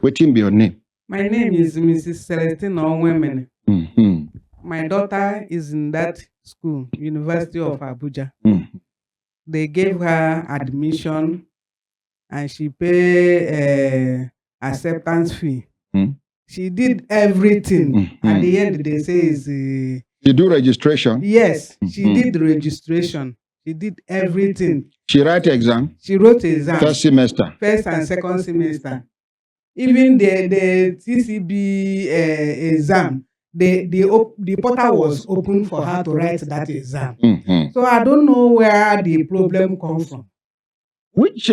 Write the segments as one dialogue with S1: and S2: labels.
S1: Waiting be your name.
S2: My name is Mrs. Celestine Onwemene. My daughter is in that school, University of Abuja. They gave her admission and she paid acceptance fee. She did everything. At the end, they say is
S1: you do registration?
S2: Yes, she did the registration. She did everything.
S1: She write exam?
S2: She wrote exam.
S1: First semester?
S2: First and second semester. Even the TCB exam, the portal was open for her to write that exam. So I don't know where the problem comes from.
S1: Which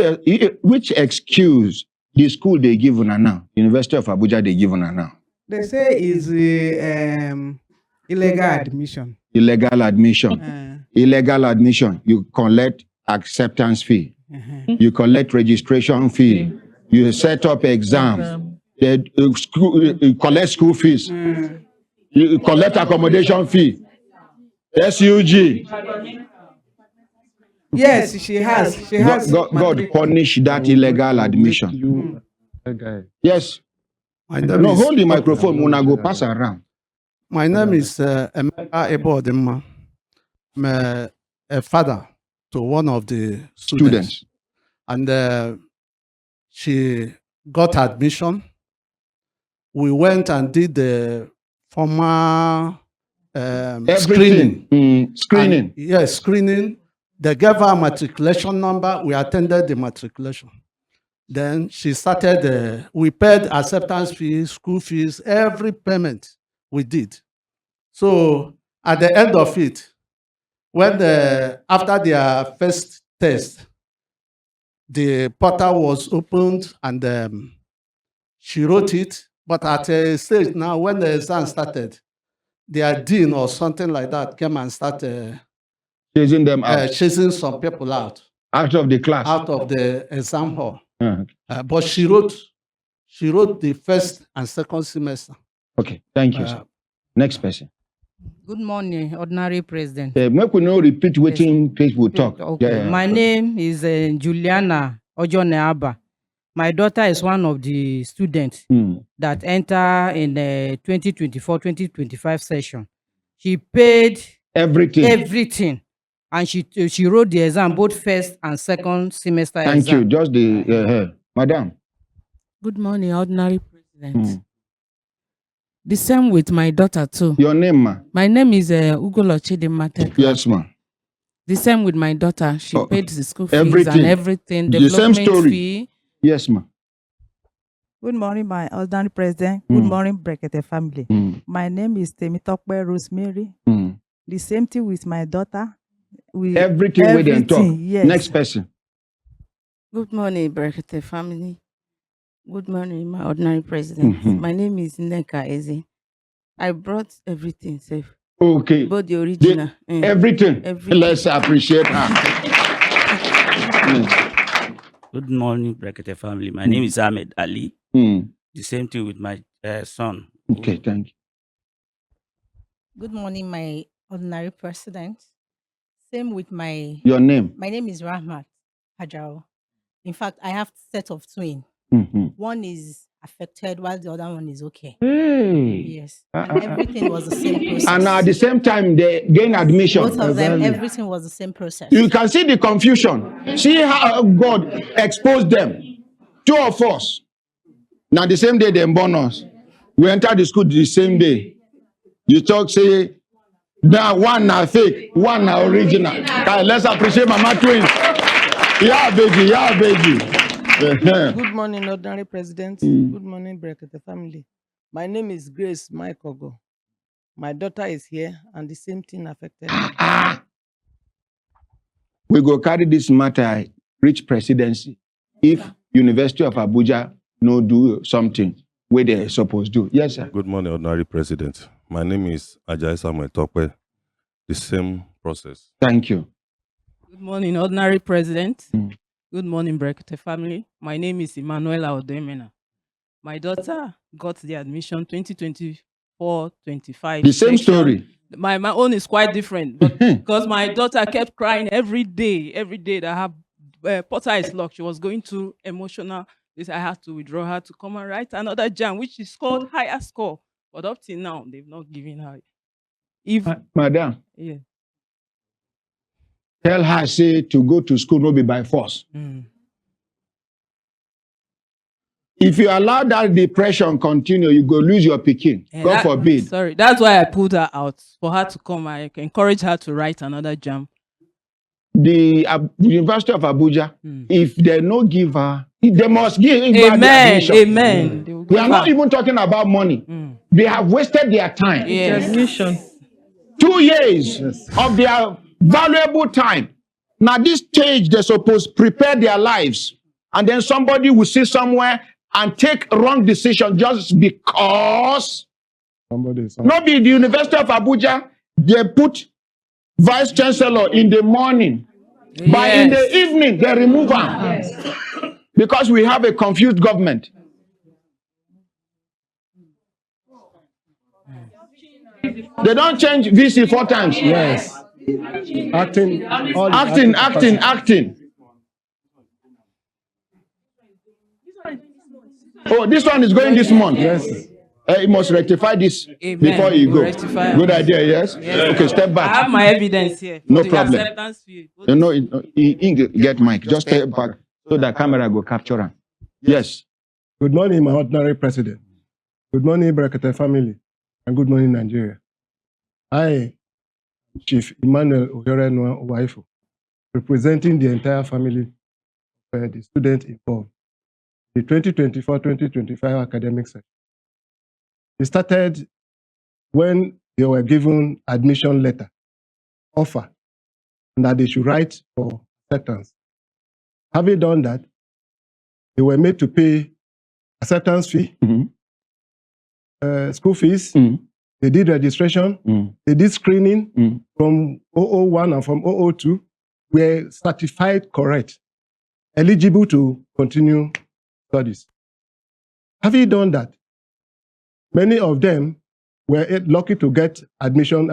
S1: excuse the school they give una now? University of Abuja they give una now?
S2: They say is illegal admission.
S1: Illegal admission. Illegal admission. You collect acceptance fee. You collect registration fee. You set up exam. You collect school fees. You collect accommodation fee. SUG.
S2: Yes, she has. She has.
S1: God punish that illegal admission. Yes. No, hold the microphone. Muna go pass around.
S3: My name is Emeka Ebodema. I'm a father to one of the students. And she got admission. We went and did the formal screening.
S1: Screening.
S3: Yes, screening. They gave her a matriculation number. We attended the matriculation. Then she started, we paid acceptance fees, school fees, every payment we did. So at the end of it, when after their first test, the portal was opened and she wrote it. But at a stage now, when the exam started, their dean or something like that came and started
S1: chasing them out.
S3: Chasing some people out.
S1: Out of the class.
S3: Out of the exam hall. But she wrote the first and second semester.
S1: Okay, thank you, sir. Next person.
S4: Good morning, Ordinary President.
S1: Make we no repeat what people talk.
S4: Okay. My name is Juliana Ojoneaba. My daughter is one of the students that enter in the 2024-2025 session. She paid everything. And she wrote the exam, both first and second semester exam.
S1: Thank you. Just the, Madam.
S5: Good morning, Ordinary President. The same with my daughter too.
S1: Your name, ma?
S5: My name is Ugolo Chidimate.
S1: Yes, ma.
S5: The same with my daughter. She paid the school fees and everything.
S1: The same story.
S5: Fee.
S1: Yes, ma.
S6: Good morning, my Ordinary President. Good morning, Brekete Family. My name is Temitokwe Rosemary. The same thing with my daughter.
S1: Everything we then talk.
S6: Yes.
S1: Next person.
S5: Good morning, Brekete Family. Good morning, my Ordinary President. My name is Nneka Eze. I brought everything safe.
S1: Okay.
S5: Both the original.
S1: Everything. Let's appreciate her.
S7: Good morning, Brekete Family. My name is Ahmed Ali. The same thing with my son.
S1: Okay, thank you.
S8: Good morning, my Ordinary President. Same with my...
S1: Your name?
S8: My name is Rahmat Hajao. In fact, I have a set of twins. One is affected while the other one is okay. Yes. And everything was the same process.
S1: And at the same time, they gain admission.
S8: Both of them, everything was the same process.
S1: You can see the confusion. See how God exposed them. Two of us. Now, the same day they born us. We entered the school the same day. You talk, say, that one are fake, one are original. Let's appreciate Mama Twins. Yeah, baby, yeah, baby.
S9: Good morning, Ordinary President. Good morning, Brekete Family. My name is Grace Maikogo. My daughter is here, and the same thing affected me.
S1: We go carry this matter, reach presidency. If University of Abuja no do something where they're supposed to. Yes, sir.
S10: Good morning, Ordinary President. My name is Ajayi Samuel Tokwe. The same process.
S1: Thank you.
S5: Good morning, Ordinary President. Good morning, Brekete Family. My name is Emmanuela Odemena. My daughter got the admission 2024-25.
S1: The same story.
S5: My own is quite different, but because my daughter kept crying every day that her portal is locked. She was going through emotional This I had to withdraw her to come and write another JAMB, which is called higher score. But up till now, they've not given her. If
S1: Madam,
S5: yeah.
S1: tell her, say, to go to school, no be by force. If you allow that depression continue, you go lose your pikin. God forbid.
S5: Sorry, that's why I pulled her out, for her to come. I encourage her to write another JAMB.
S1: The University of Abuja, if they no give her, they must give her the admission.
S5: Amen.
S1: We are not even talking about money. They have wasted their time.
S5: Yes.
S9: Admission.
S1: 2 years of their valuable time. Now, this stage, they're supposed to prepare their lives. And then somebody will sit somewhere and take wrong decision just because not be the University of Abuja, they put Vice Chancellor in the morning. But in the evening, they remove her. Because we have a confused government. They don't change VC 4 times.
S11: Yes. Acting.
S1: Acting. Oh, this one is going this month.
S11: Yes.
S1: You must rectify this before you go. Good idea, yes? Okay, step back.
S5: I have my evidence here.
S1: No problem. You know, you get mic. Just step back so the camera will capture him. Yes.
S11: Good morning, my ordinary president. Good morning, Brekete family. And good morning, Nigeria. I, Chief Emmanuel Oyorenwa Waifu, representing the entire family of the students involved in the 2024-2025 academic session. It started when they were given admission letter, offer, and that they should write for acceptance. Having done that, they were made to pay acceptance fee, school fees, they did registration, they did screening from 001 and from 002, were certified correct, eligible to continue studies. Having done that, many of them were lucky to get admission,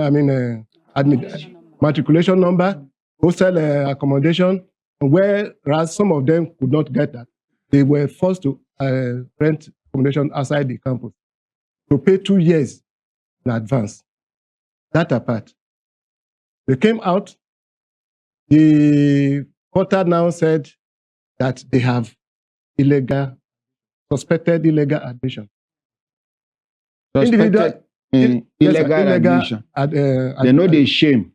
S11: matriculation number, hostel accommodation, whereas some of them could not get that. They were forced to rent accommodation outside the campus to pay 2 years in advance. That apart. They came out, the portal now said that they have suspected illegal admission.
S1: Illegal admission. They know they shame.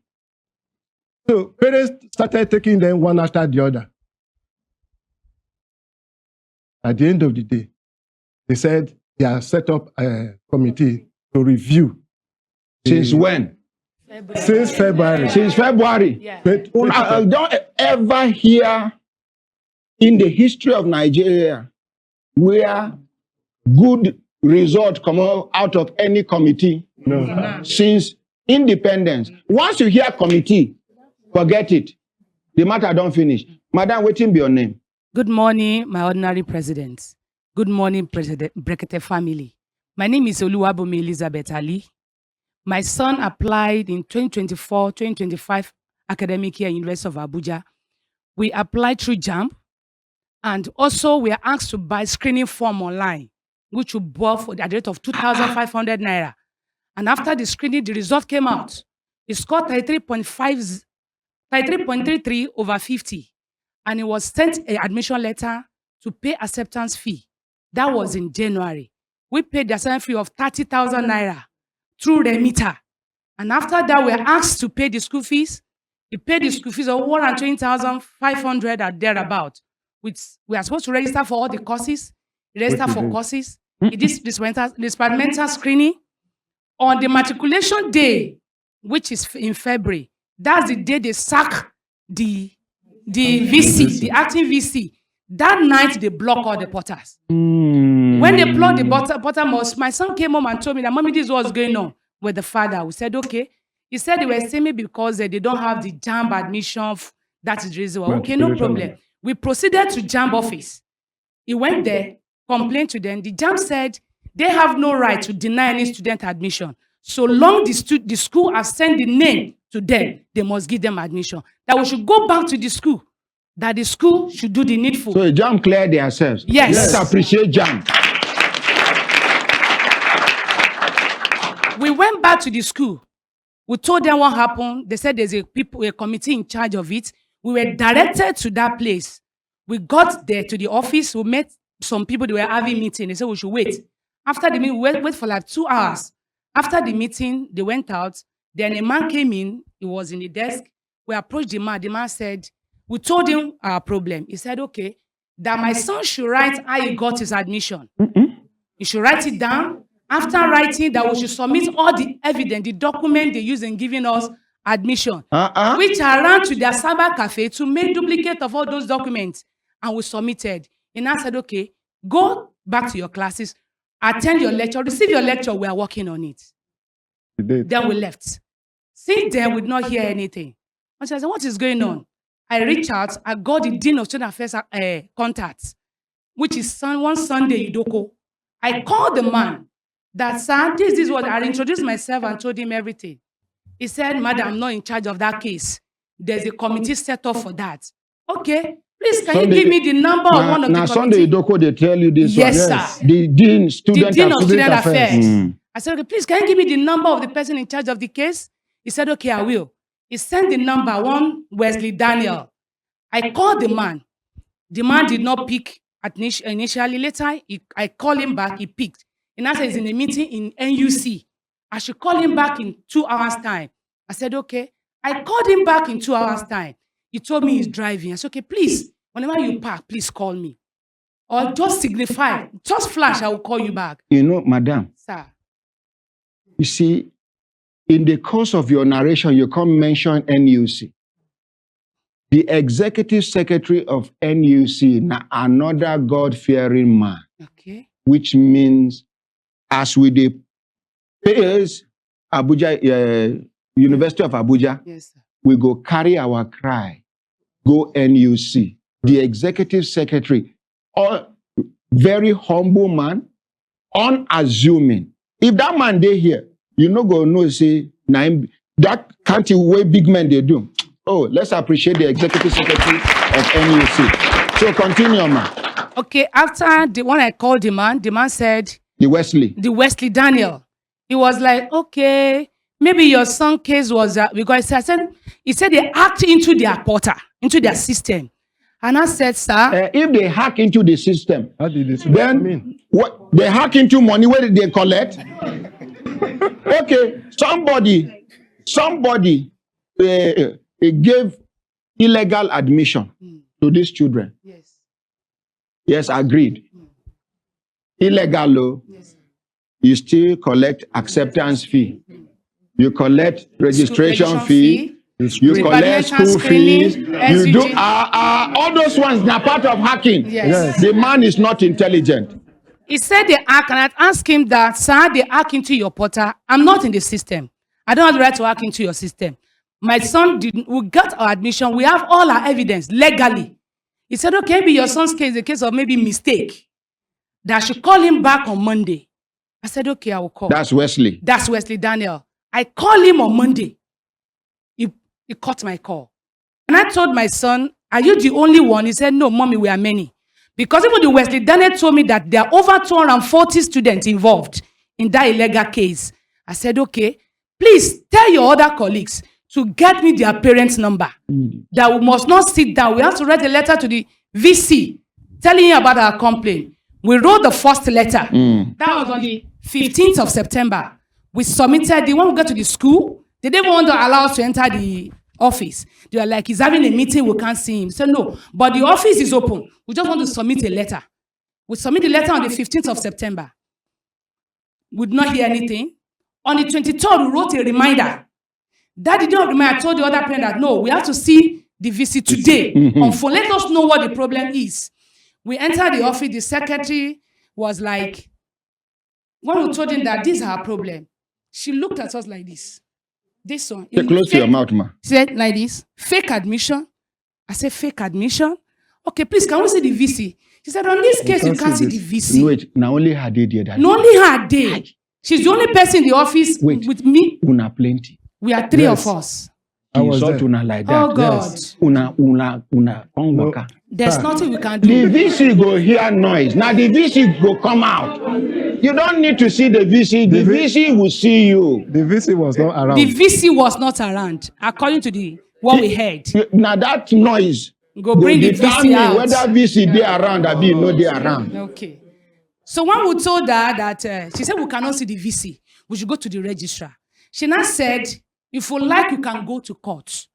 S11: So parents started taking them one after the other. At the end of the day, they said they have set up a committee to review.
S1: Since when?
S11: Since February.
S1: Since February.
S11: Yeah.
S1: I don't ever hear in the history of Nigeria where good result come out of any committee since independence. Once you hear committee, forget it. The matter don't finish. Madam, waiting be your name.
S12: Good morning, my ordinary president. Good morning, President Brekete family. My name is Oluwabomi Elizabeth Ali. My son applied in 2024-2025 academic year, University of Abuja. We applied through JAMB, and also we are asked to buy screening form online, which we bought for the rate of 2,500 naira. And after the screening, the result came out. He scored 33.33 over 50. And he was sent an admission letter to pay acceptance fee. That was in January. We paid the acceptance fee of 30,000 naira through remitter. And after that, we were asked to pay the school fees. He paid the school fees of 120,500 or thereabout. Which we are supposed to register for all the courses. Register for courses. It is departmental screening. On the matriculation day, which is in February, that's the day they sack the VC, the acting VC. That night, they block all the portals. When they blocked the portal, my son came home and told me that, Mommy, this was going on with the father. We said, okay. He said they were saying me because they don't have the JAMB admission. That is the reason why. Okay, no problem. We proceeded to JAMB office. He went there, complained to them. The JAMB said they have no right to deny any student admission. So long the school has sent the name to them, they must give them admission. That we should go back to the school that the school should do the needful.
S1: So JAMB cleared themselves.
S12: Yes.
S1: Let's appreciate JAMB.
S12: We went back to the school. We told them what happened. They said there's a committee in charge of it. We were directed to that place. We got there to the office. We met some people. They were having meeting. They said we should wait. After the meeting, we wait for like 2 hours. After the meeting, they went out. Then a man came in. He was in the desk. We approached the man. The man said, we told him our problem. He said, okay, that my son should write how he got his admission. He should write it down. After writing, that we should submit all the evidence, the document they use in giving us admission, which I ran to their cyber cafe to make duplicate of all those documents, and we submitted. And I said, okay, go back to your classes, attend your lecture, receive your lecture, we are working on it. Then we left. Since then, we did not hear anything. And so I said, what is going on? I reached out, I got the Dean of Student Affairs contacts, which is one Sunday, Idoko. I called the man. That, sir, this is what I introduced myself and told him everything. He said, madam, I'm not in charge of that case. There's a committee set up for that. Okay, please, can you give me the number of one of the committee?
S1: Sunday, Idoko, they tell you this
S12: yes,
S1: one.
S12: Yes, sir.
S1: The Dean,
S12: of Student Affairs.
S1: I
S12: said, okay, please, can you give me the number of the person in charge of the case? He said, okay, I will. He sent the number, one Wesley Daniel. I called the man. The man did not pick initially. Later, I called him back, he picked. And I said, he's in a meeting in NUC. I should call him back in 2 hours' time. I said, okay. I called him back in 2 hours' time. He told me he's driving. I said, okay, please, whenever you park, please call me. Or just signify, just flash, I will call you back.
S1: You know, madam.
S12: Sir.
S1: You see, in the course of your narration, you can't mention NUC. The executive secretary of NUC, another God-fearing man.
S12: Okay.
S1: Which means, as with the PS Abuja, University of Abuja,
S12: yes, sir.
S1: We go carry our cry, go NUC. The executive secretary, very humble man, unassuming. If that man they here, you no go no say, that can't way big men they do. Oh, let's appreciate the executive secretary of NUC. So continue, man.
S12: Okay, after the one I called the man said, the Wesley Daniel. He was like, okay, maybe your son case was because he said they hacked into their portal, into their system. And I said, sir,
S1: if they hack into the system, then what they hack into money, where did they collect? Okay, somebody gave illegal admission to these children. Yes, agreed. Illegal, yes. You still collect acceptance fee. You collect registration fee. You collect school fees. You do all those ones. They're part of hacking.
S12: Yes.
S1: The man is not intelligent.
S12: He said they hack, and I asked him that, sir, they hack into your portal. I'm not in the system. I don't have the right to hack into your system. My son we got our admission. We have all our evidence legally. He said, okay, maybe your son's case is a case of maybe mistake. That I should call him back on Monday. I said, okay, I will call.
S1: That's Wesley.
S12: That's Wesley Daniel. I called him on Monday. He caught my call. And I told my son, are you the only one? He said, no, mommy, we are many. Because even the Wesley Daniel told me that there are over 240 students involved in that illegal case. I said, okay, please tell your other colleagues to get me their parents' number. That we must not sit down. We have to write a letter to the VC telling him about our complaint. We wrote the first letter. That was on the 15th of September. We submitted the one we got to the school. They didn't want to allow us to enter the office. They were like, he's having a meeting, we can't see him. So no, but the office is open. We just want to submit a letter. We submit the letter on the 15th of September. We did not hear anything. On the 23rd, we wrote a reminder. That did not remind. I told the other parent that no, we have to see the VC today on phone. Let us know what the problem is. We entered the office. The secretary was like, when we told him that this is our problem, she looked at us like this. This one.
S1: Close to your mouth, ma.
S12: She said like this, fake admission. I said, fake admission? Okay, please, can we see the VC? She said, on this case, you can't see the VC.
S1: No, wait, now only her day there.
S12: No, only her day. She's the only person in the office with me.
S1: Una plenty.
S12: We are three of us.
S11: I was
S1: insult
S11: there.
S1: una like that.
S12: Oh God.
S11: Yes.
S1: Una come
S11: No.
S1: waka.
S12: There's
S11: Sir,
S12: nothing we can
S1: The
S12: do.
S1: VC go hear noise. Now the VC go come out. You don't need to see the VC. The VC will see you.
S11: The VC was not around.
S12: The VC was not around, according to what we heard.
S1: Now that noise
S12: Go bring the VC
S1: determine
S12: out.
S1: whether VC dey around or be no dey around.
S12: Okay. So when we told her that she said we cannot see the VC, we should go to the registrar. She now said, if you like, you can go to court.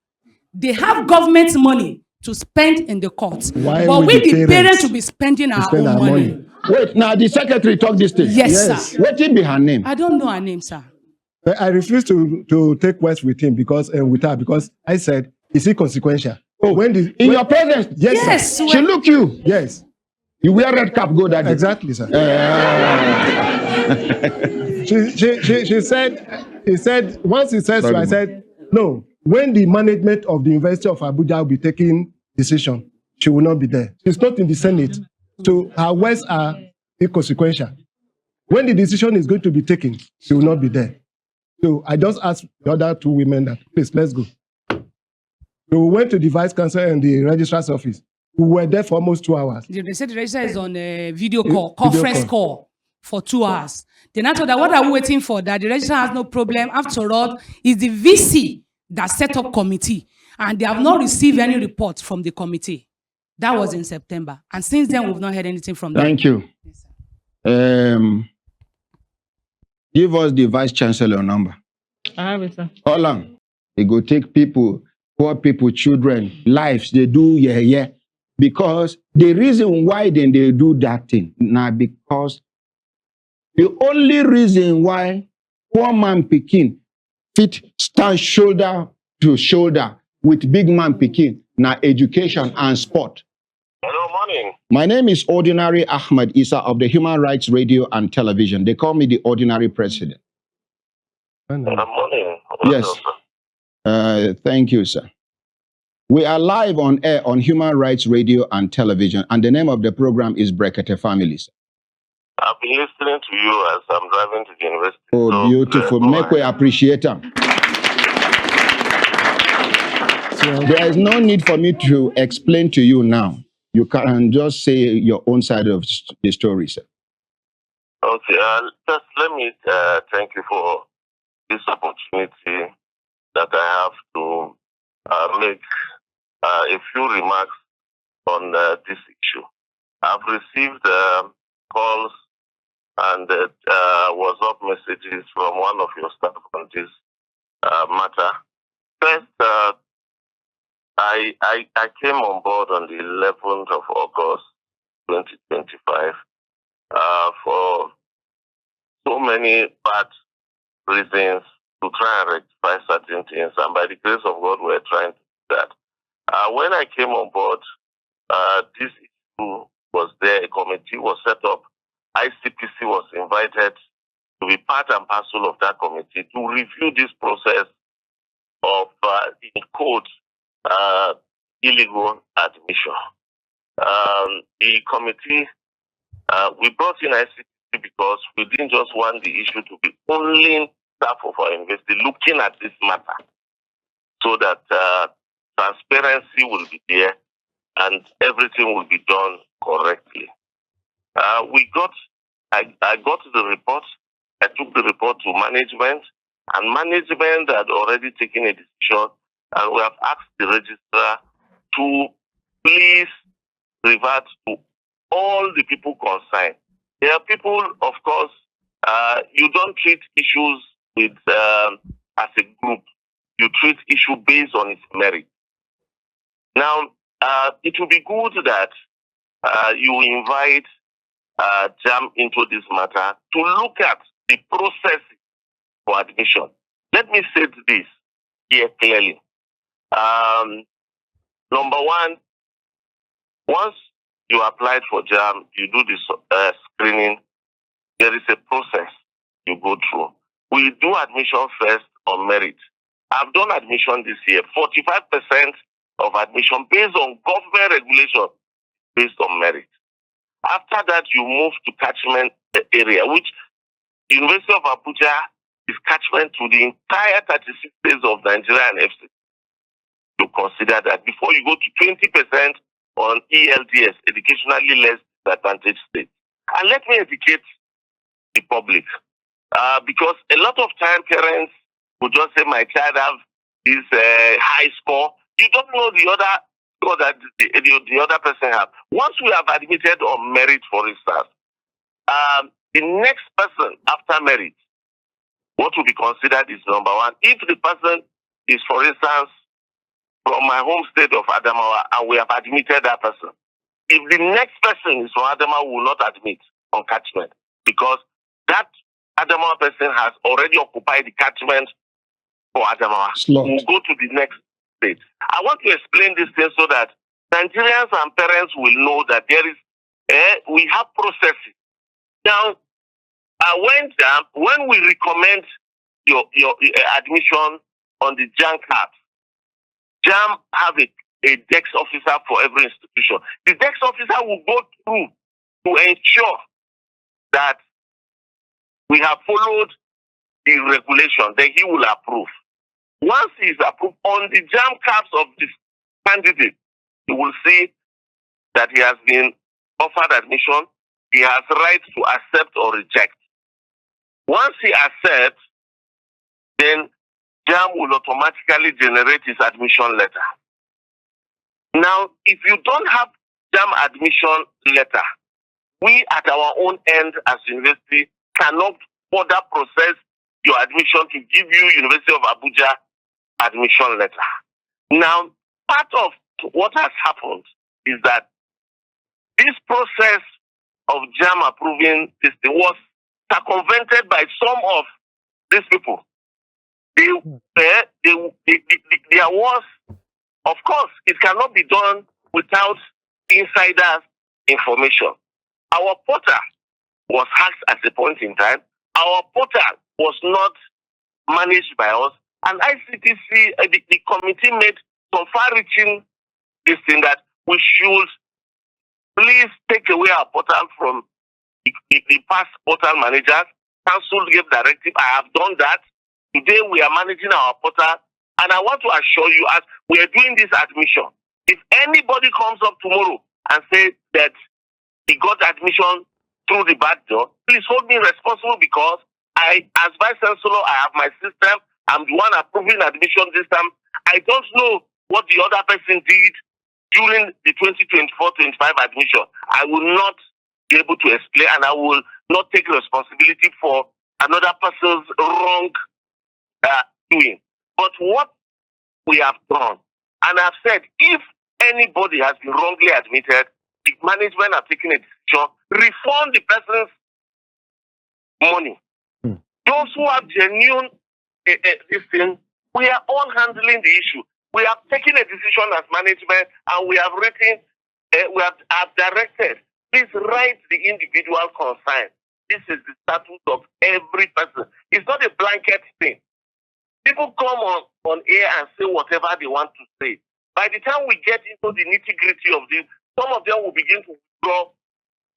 S12: They have government money to spend in the court.
S11: Why
S12: but
S11: would
S12: we,
S11: the
S12: the parents, will be spending our
S11: spend
S12: own
S11: our
S12: money.
S11: money?
S1: Wait, now the secretary talk this thing.
S12: Yes, sir.
S1: What be her name?
S12: I don't know her name, sir.
S11: But I refuse to take words with him because with her because I said, is it consequential?
S1: Oh, in your presence?
S11: Yes, sir.
S1: She look you.
S11: Yes.
S1: You wear red cap, go that day.
S11: Exactly, sir. He said, once he said so, I said, no, when the management of the University of Abuja will be taking decision, she will not be there. She's not in the Senate. So her words are inconsequential. When the decision is going to be taken, she will not be there. So I just asked the other two women that, please, let's go. So we went to the Vice Chancellor and the Registrar's office. We were there for almost 2 hours.
S12: They said the registrar is on a video call, conference call for 2 hours. Then I told her, what are we waiting for? That the registrar has no problem. After all, it's the VC that set up committee. And they have not received any report from the committee. That was in September. And since then, we've not heard anything from them.
S1: Thank you. Give us the Vice Chancellor number.
S5: I have it, sir.
S1: Hold on. They go take people, poor people, children, lives, they do yeah. Because the reason why then they do that thing, now because the only reason why poor man Pekin fit stand shoulder to shoulder with big man Pekin, now education and sport.
S13: Hello, morning.
S1: My name is Ordinary Ahmed Isa of the Human Rights Radio and Television. They call me the Ordinary President.
S13: Morning.
S1: Yes. Thank you, sir. We are live on air on Human Rights Radio and Television, and the name of the program is Brekete Family, sir.
S13: I've been listening to you as I'm driving to the university.
S1: Oh, so beautiful. Make we appreciate them. There is no need for me to explain to you now. You can just say your own side of the story, sir.
S13: Okay, just let me thank you for this opportunity that I have to make a few remarks on this issue. I've received calls and WhatsApp messages from one of your staff on this matter. First, I came on board on the 11th of August, 2025, for so many bad reasons to try and rectify certain things, and by the grace of God, we're trying to do that. When I came on board, this issue was there, a committee was set up, ICPC was invited to be part and parcel of that committee to review this process of, in quote, illegal admission. The committee, we brought in ICPC because we didn't just want the issue to be only staff of our university looking at this matter, so that transparency will be there and everything will be done correctly. I got the report. I took the report to management, and management had already taken a decision, and we have asked the registrar to please revert to all the people concerned. There are people, of course, you don't treat issues with as a group. You treat issue based on its merit. Now, it will be good that you invite JAMB into this matter to look at the process for admission. Let me say this here clearly. Number one, once you applied for JAMB, you do this screening, there is a process you go through. We do admission first on merit. I've done admission this year, 45% of admission based on government regulation, based on merit. After that, you move to catchment area, which University of Abuja is catchment to the entire 36 states of Nigeria and FC. consider that before you go to 20% on ELDS, educationally less disadvantaged states. And let me educate the public, because a lot of time parents will just say, my child have this high score. You don't know the other score that the other person have. Once we have admitted on merit, for instance, the next person after merit, what will be considered is number one. If the person is, for instance, from my home state of Adamawa, and we have admitted that person, if the next person is from Adamawa, we will not admit on catchment, because that Adamawa person has already occupied the catchment for Adamawa.
S1: Slot.
S13: We'll go to the next state. I want to explain this thing so that Nigerians and parents will know that there is, we have processes. Now, when we recommend your admission on the JAMB cards, JAMB have a desk officer for every institution. The desk officer will go through to ensure that we have followed the regulation, then he will approve. Once he is approved on the JAMB cards of this candidate, you will see that he has been offered admission. He has right to accept or reject. Once he accepts, then JAMB will automatically generate his admission letter. Now, if you don't have JAMB admission letter, we at our own end as university cannot further process your admission to give you University of Abuja admission letter. Now, part of what has happened is that this process of JAMB approving this thing was circumvented by some of these people. There was, of course, it cannot be done without insiders' information. Our portal was hacked at a point in time. Our portal was not managed by us. And ICTC, the committee made some far-reaching this thing that we should please take away our portal from the past portal managers. Council gave directive. I have done that. Today we are managing our portal. And I want to assure you, as we are doing this admission, if anybody comes up tomorrow and says that he got admission through the back door, please hold me responsible, because I, as Vice Chancellor, I have my system. I'm the one approving admission this time. I don't know what the other person did during the 2024-25 admission. I will not be able to explain, and I will not take responsibility for another person's wrong doing. But what we have done, and I've said, if anybody has been wrongly admitted, the management have taken a decision, refund the person's money. Those who have genuine this thing, we are all handling the issue. We have taken a decision as management, and we have written, we have directed, please write the individual concern. This is the status of every person. It's not a blanket thing. People come on air and say whatever they want to say. By the time we get into the nitty-gritty of this, some of them will begin to withdraw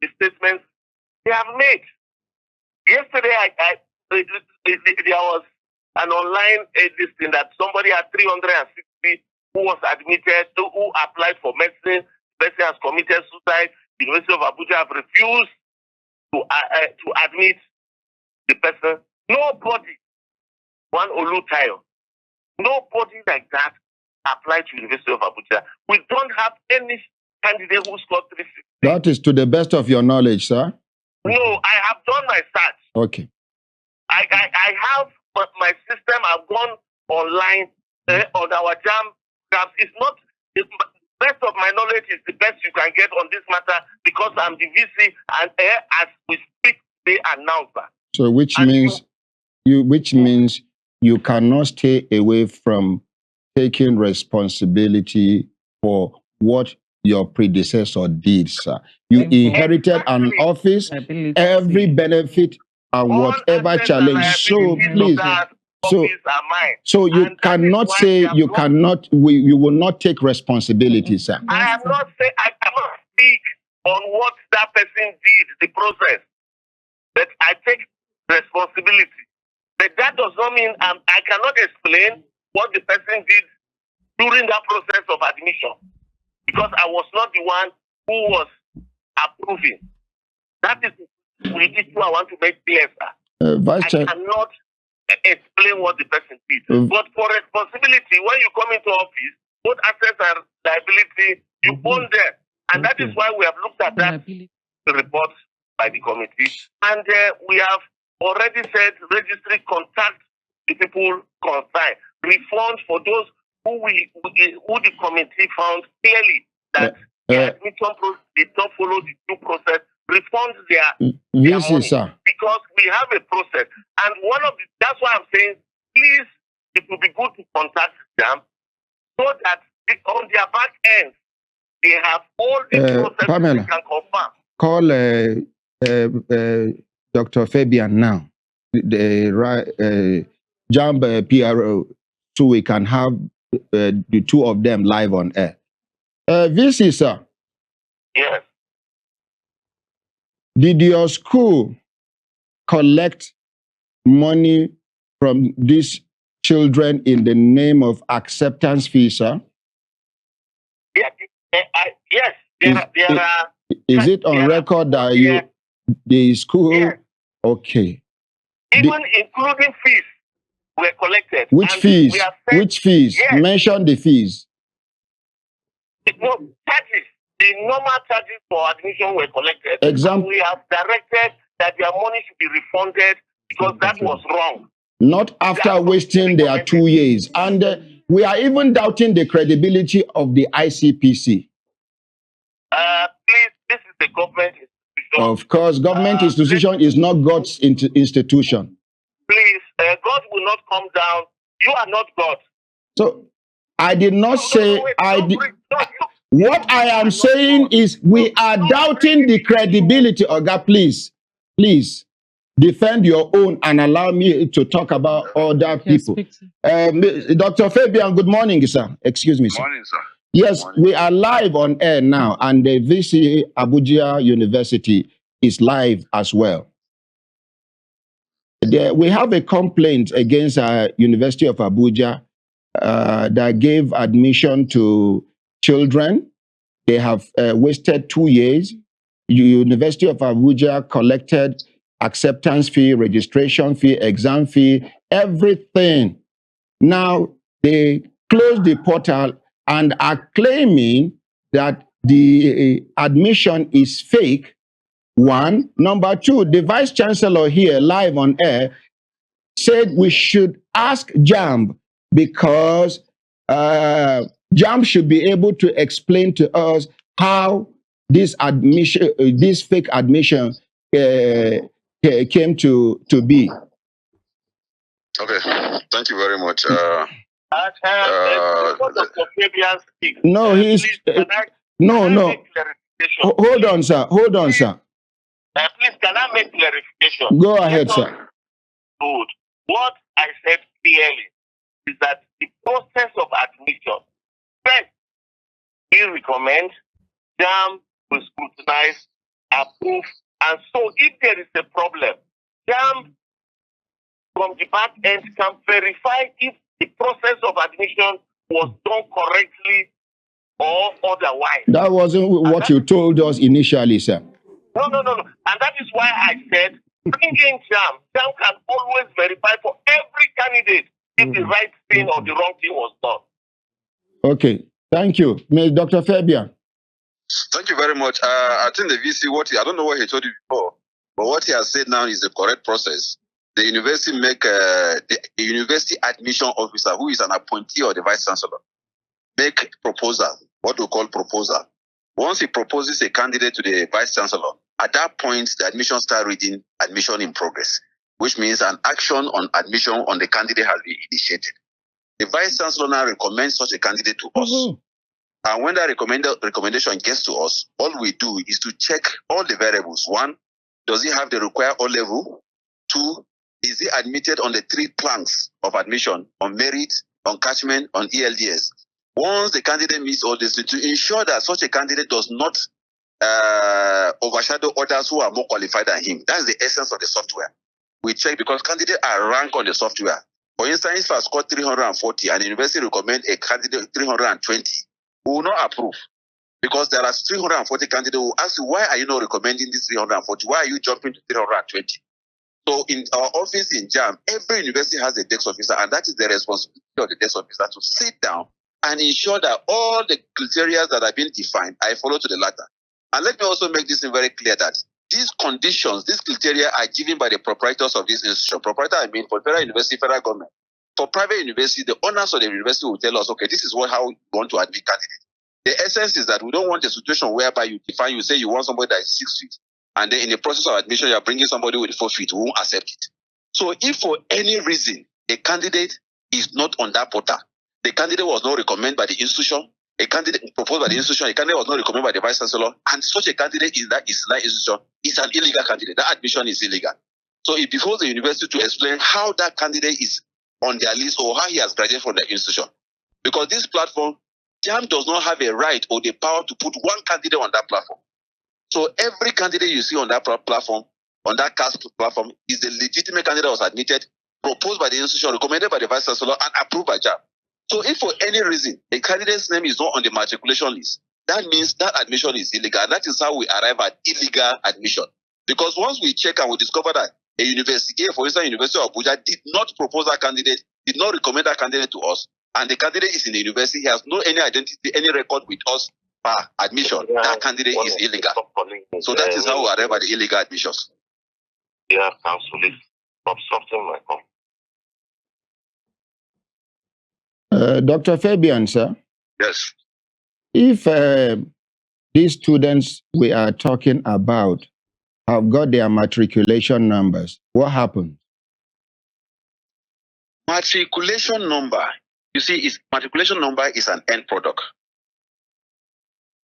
S13: the statements they have made. Yesterday, there was an online listing that somebody had 360 who was admitted, who applied for medicine. The person has committed suicide. The University of Abuja have refused to admit the person. Nobody, one Olutayo, nobody like that applied to University of Abuja. We don't have any candidate who scored 360.
S1: That is to the best of your knowledge, sir?
S13: No, I have done my search.
S1: Okay.
S13: I have my system. I've gone online on our JAMB. It's not the best of my knowledge is the best you can get on this matter, because I'm the VC and as we speak, they announce that.
S1: So which means you cannot stay away from taking responsibility for what your predecessor did, sir. You inherited an office, every benefit and whatever challenge. So please, so you cannot say you cannot. You will not take responsibility, sir.
S13: I have not said I cannot speak on what that person did, the process, but I take responsibility. But that does not mean I cannot explain what the person did during that process of admission, because I was not the one who was approving. That is the issue I want to make clear, sir.
S1: Vice
S13: I
S1: Chancellor.
S13: cannot explain what the person did. But for responsibility, when you come into office, both assets and liability, you own them. And that is why we have looked at that report by the committee. And we have already said registry contact the people concerned. Refund for those who the committee found clearly that the admission process did not follow the due process. Refund their money,
S1: sir.
S13: because we have a process. And that's why I'm saying, please, it would be good to contact them so that on their back end, they have all the processes
S1: Pamela,
S13: they can confirm.
S1: Call Dr. Fabian now, the JAMB PRO, so we can have the two of them live on air. VC, sir.
S13: Yes.
S1: Did your school collect money from these children in the name of acceptance fee, sir?
S13: Yes. There are.
S1: Is it on record that the school?
S13: Yes.
S1: Okay.
S13: Even including fees were collected.
S1: Which fees? Which fees?
S13: Yes.
S1: Mention the fees.
S13: No, charges. The normal charges for admission were collected. And we have directed that their money should be refunded because that was wrong.
S1: Not after wasting their 2 years. And we are even doubting the credibility of the ICPC.
S13: Please, this is the government institution.
S1: Of course, government institution is not God's institution.
S13: Please, God will not come down. You are not God.
S1: So, I did not say... What I am saying is we are doubting the credibility. Oga, please, defend your own and allow me to talk about other people. Dr. Fabian, good morning, sir. Excuse me, sir.
S14: Good morning, sir.
S1: Yes, we are live on air now, and the VC Abuja University is live as well. We have a complaint against University of Abuja that gave admission to children. They have wasted 2 years. University of Abuja collected acceptance fee, registration fee, exam fee, everything. Now they closed the portal and are claiming that the admission is fake. One. Number two, the Vice Chancellor here live on air said we should ask JAMB because JAMB should be able to explain to us how this admission, this fake admission came to be.
S14: Okay, thank you very much.
S1: No, he's no. Hold on, sir. Hold on, sir.
S13: Please, can I make clarification?
S1: Go ahead, sir.
S13: Good. What I said clearly is that the process of admission, first, we recommend JAMB will scrutinize, approve, and so if there is a problem, JAMB from the back end can verify if the process of admission was done correctly or otherwise.
S1: That wasn't what you told us initially, sir.
S13: No. And that is why I said, bring in JAMB. JAMB can always verify for every candidate if the right thing or the wrong thing was done.
S1: Okay, thank you. Dr. Fabian.
S14: Thank you very much. I think the VC, I don't know what he told you before, but what he has said now is the correct process. The university the university admission officer, who is an appointee of the Vice Chancellor, make proposal, what we call proposal. Once he proposes a candidate to the Vice Chancellor, at that point, the admission start reading admission in progress, which means an action on admission on the candidate has been initiated. The Vice Chancellor now recommends such a candidate to us. And when that recommendation gets to us, all we do is to check all the variables. One, does he have the required O-level? Two, is he admitted on the 3 planks of admission, on merit, on catchment, on ELDS? Once the candidate meets all this, to ensure that such a candidate does not overshadow others who are more qualified than him. That's the essence of the software. We check because candidates are ranked on the software. For instance, if I score 340 and the university recommend a candidate 320, we will not approve. Because there are 340 candidates who ask you, why are you not recommending this 340? Why are you jumping to 320? So in our office in JAMB, every university has a desk officer, and that is the responsibility of the desk officer to sit down and ensure that all the criteria that have been defined, I follow to the letter. And let me also make this very clear that these conditions, these criteria are given by the proprietors of this institution. Proprietor, I mean, for federal university, federal government. For private university, the owners of the university will tell us, okay, this is how we want to admit candidates. The essence is that we don't want a situation whereby you define, you say you want somebody that is 6 feet, and then in the process of admission, you are bringing somebody with 4 feet. We won't accept it. So if for any reason a candidate is not on that portal, the candidate was not recommended by the institution, a candidate proposed by the institution, a candidate was not recommended by the Vice Chancellor, and such a candidate is that institution, is an illegal candidate. That admission is illegal. So it behoves the university to explain how that candidate is on their list or how he has graduated from the institution. Because this platform, JAMB does not have a right or the power to put one candidate on that platform. So every candidate you see on that platform, on that CAS platform, is the legitimate candidate that was admitted, proposed by the institution, recommended by the Vice Chancellor, and approved by JAMB. So if for any reason a candidate's name is not on the matriculation list, that means that admission is illegal. And that is how we arrive at illegal admission. Because once we check and we discover that a university, for instance, University of Abuja did not propose that candidate, did not recommend that candidate to us, and the candidate is in the university, he has no any identity, any record with us for admission, that candidate is illegal. So that is how we arrive at the illegal admissions.
S13: Yeah, counsel, stop something like that.
S1: Dr. Fabian, sir.
S14: Yes.
S1: If these students we are talking about have got their matriculation numbers, what happens?
S14: Matriculation number, you see, matriculation number is an end product.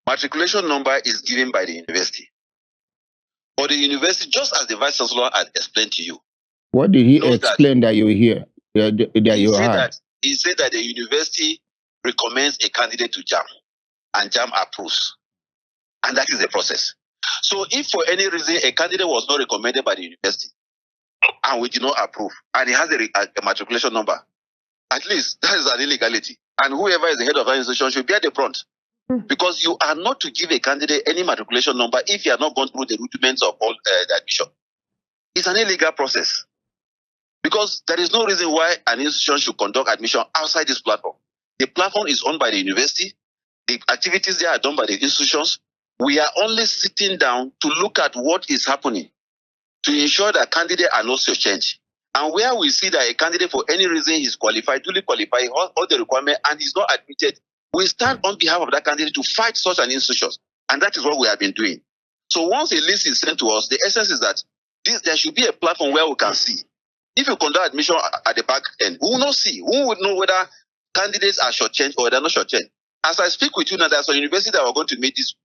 S14: Matriculation number is given by the university. Or the university, just as the Vice Chancellor had explained to you.
S1: What did he explain that you hear?
S14: He said that the university recommends a candidate to JAMB, and JAMB approves. And that is the process. So if for any reason a candidate was not recommended by the university, and we did not approve, and he has a matriculation number, at least that is an illegality. And whoever is the head of that institution should be at the front. Because you are not to give a candidate any matriculation number if you have not gone through the rudiments of all the admission. It's an illegal process. Because there is no reason why an institution should conduct admission outside this platform. The platform is owned by the university. The activities there are done by the institutions. We are only sitting down to look at what is happening to ensure that candidates are not changed. And where we see that a candidate for any reason is qualified, duly qualified, all the requirements, and is not admitted, we stand on behalf of that candidate to fight such an institution. And that is what we have been doing. So once a list is sent to us, the essence is that there should be a platform where we can see. If you conduct admission at the back end, we will not see. We would know whether candidates are shortchanged or they're not shortchanged. As I speak with you now, there's a university that we're going to meet this,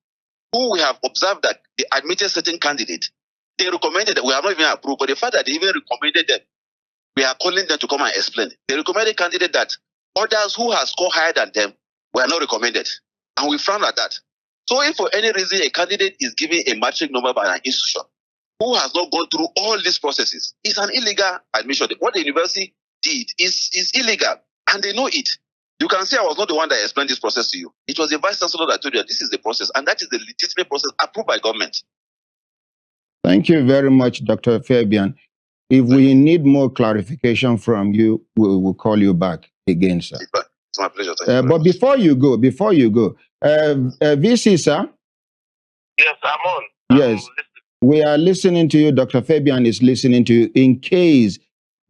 S14: who we have observed that they admitted certain candidates. They recommended that we have not even approved, but the fact that they even recommended them, we are calling them to come and explain. They recommended candidate that others who have scored higher than them were not recommended. And we frown at that. So if for any reason a candidate is given a matric number by an institution who has not gone through all these processes, it's an illegal admission. What the university did is illegal, and they know it. You can say I was not the one that explained this process to you. It was the Vice Chancellor that told you that this is the process, and that is the legitimate process approved by government.
S1: Thank you very much, Dr. Fabian. If we need more clarification from you, we will call you back again, sir.
S14: It's my pleasure.
S1: But before you go, VC, sir?
S13: Yes, I'm on.
S1: Yes, we are listening to you. Dr. Fabian is listening to you. In case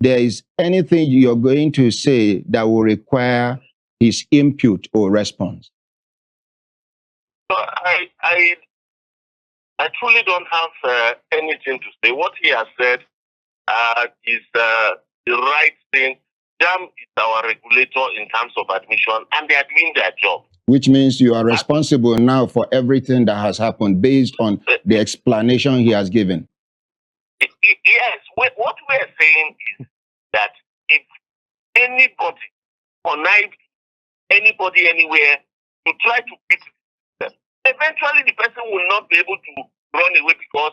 S1: there is anything you're going to say that will require his input or response.
S13: So I truly don't have anything to say. What he has said is the right thing. JAMB is our regulator in terms of admission, and they are doing their job.
S1: Which means you are responsible now for everything that has happened based on the explanation he has given.
S13: Yes, what we are saying is that if anybody connives anybody anywhere to try to beat them, eventually the person will not be able to run away, because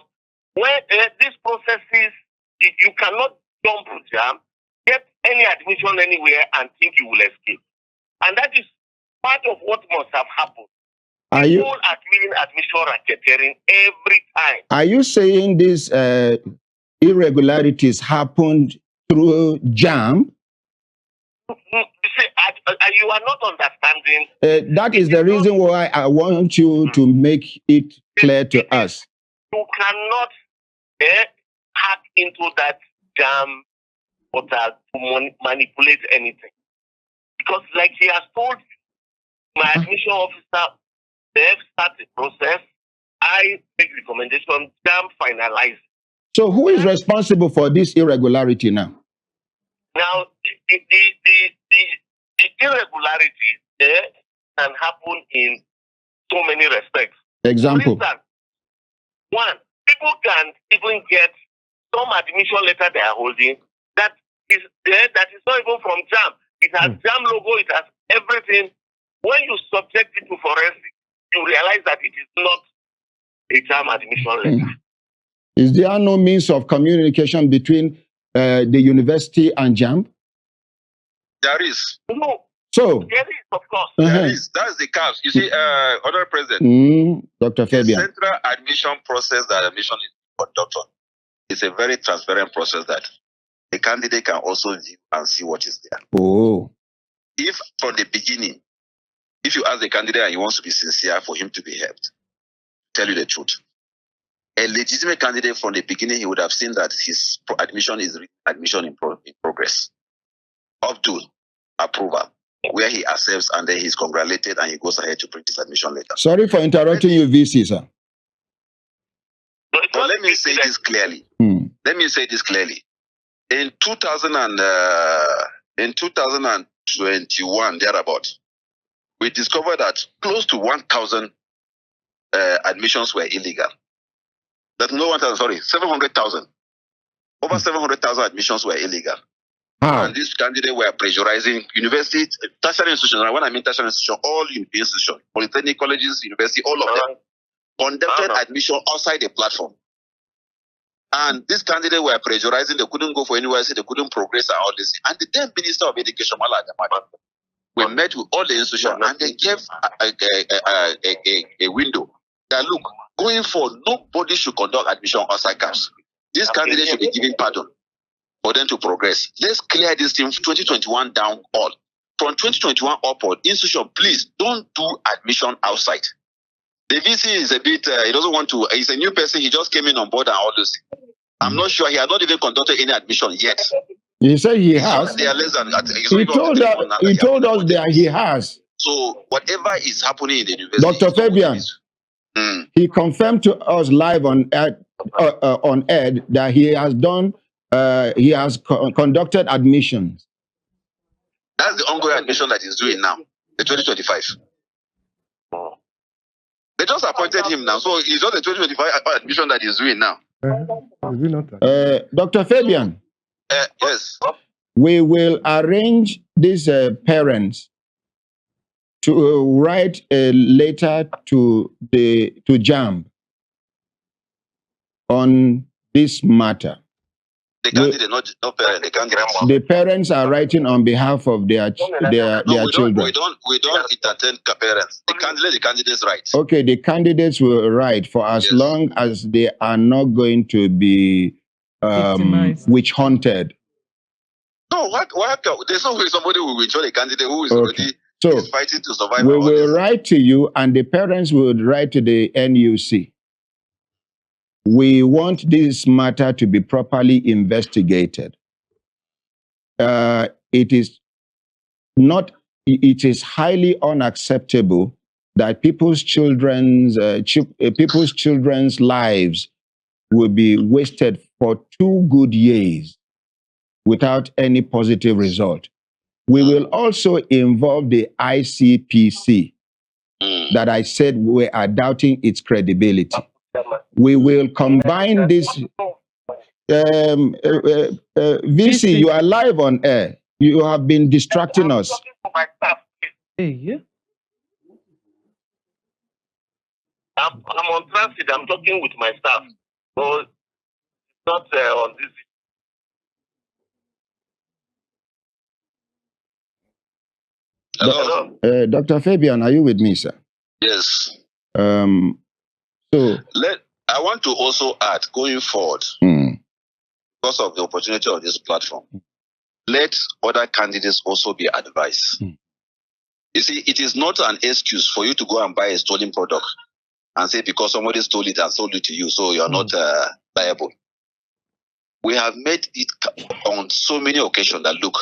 S13: when these processes, you cannot jump to JAMB, get any admission anywhere and think you will escape. And that is part of what must have happened. People are doing admission racketeering every time.
S1: Are you saying these irregularities happened through JAMB?
S13: You are not understanding.
S1: That is the reason why I want you to make it clear to us.
S13: You cannot hack into that JAMB portal to manipulate anything. Because like he has told you, my admission officer, they have started the process. I make recommendation, JAMB finalize.
S1: So who is responsible for this irregularity now?
S13: Now, the irregularities can happen in so many respects.
S1: Example.
S13: For instance, one, people can even get some admission letter they are holding that is not even from JAMB. It has JAMB logo, it has everything. When you subject it to forensic, you realize that it is not a JAMB admission letter.
S1: Is there no means of communication between the university and JAMB?
S14: There is.
S13: No.
S1: So
S13: there is, of course.
S14: There is. That's the case. You see, Honorable President,
S1: Dr. Fabian.
S14: The central admission process that admission is conducted is a very transparent process that the candidate can also view and see what is there.
S1: Oh.
S14: If from the beginning, if you ask the candidate and he wants to be sincere for him to be helped, tell you the truth. A legitimate candidate from the beginning, he would have seen that his admission is admission in progress. Up to approval, where he accepts and then he's congratulated and he goes ahead to print his admission letter.
S1: Sorry for interrupting you, VC, sir.
S14: But let me say this clearly. Let me say this clearly. In 2021, thereabout, we discovered that close to 1,000 admissions were illegal. That no 1,000, sorry, 700,000. Over 700,000 admissions were illegal. And these candidates were pressurizing universities, tertiary institutions. And when I mean tertiary institutions, all institutions, polytechnic colleges, university, all of them conducted admission outside the platform. And these candidates were pressurizing. They couldn't go for university. They couldn't progress and all this. And the then Minister of Education, we met with all the institutions and they gave a window that look, going forward, nobody should conduct admission outside camps. These candidates should be given pardon for them to progress. Let's clear this thing 2021 down all. From 2021 upward, institution, please don't do admission outside. The VC is a bit, he doesn't want to, he's a new person, he just came in on board and all this. I'm not sure, he has not even conducted any admission yet.
S1: He said he has.
S14: They are less than,
S1: He told us that he has.
S14: So whatever is happening in the university.
S1: Dr. Fabian, he confirmed to us live on air that he has done, he has conducted admissions.
S14: That's the ongoing admission that he's doing now, the 2025. They just appointed him now, so it's not the 2025 admission that he's doing now.
S1: Dr. Fabian.
S14: Yes.
S1: We will arrange these parents to write a letter to JAMB on this matter.
S14: The candidate, not parent, the candidate.
S1: The parents are writing on behalf of their children.
S14: We don't entertain parents. The candidates write.
S1: Okay, the candidates will write for as long as they are not going to be witch hunted.
S14: No, there's no way somebody will withdraw a candidate who is already is fighting to survive.
S1: We will write to you, and the parents will write to the NUC. We want this matter to be properly investigated. It is highly unacceptable that people's children's lives will be wasted for 2 good years without any positive result. We will also involve the ICPC that I said we are doubting its credibility. We will combine this. VC, you are live on air. You have been distracting us.
S13: I'm on transit. I'm talking with my staff. So it's not on this.
S14: Hello.
S1: Dr. Fabian, are you with me, sir?
S14: Yes.
S1: So
S14: I want to also add, going forward, because of the opportunity of this platform, let other candidates also be advised. You see, it is not an excuse for you to go and buy a stolen product and say because somebody stole it and sold it to you, so you are not liable. We have made it on so many occasions that, look,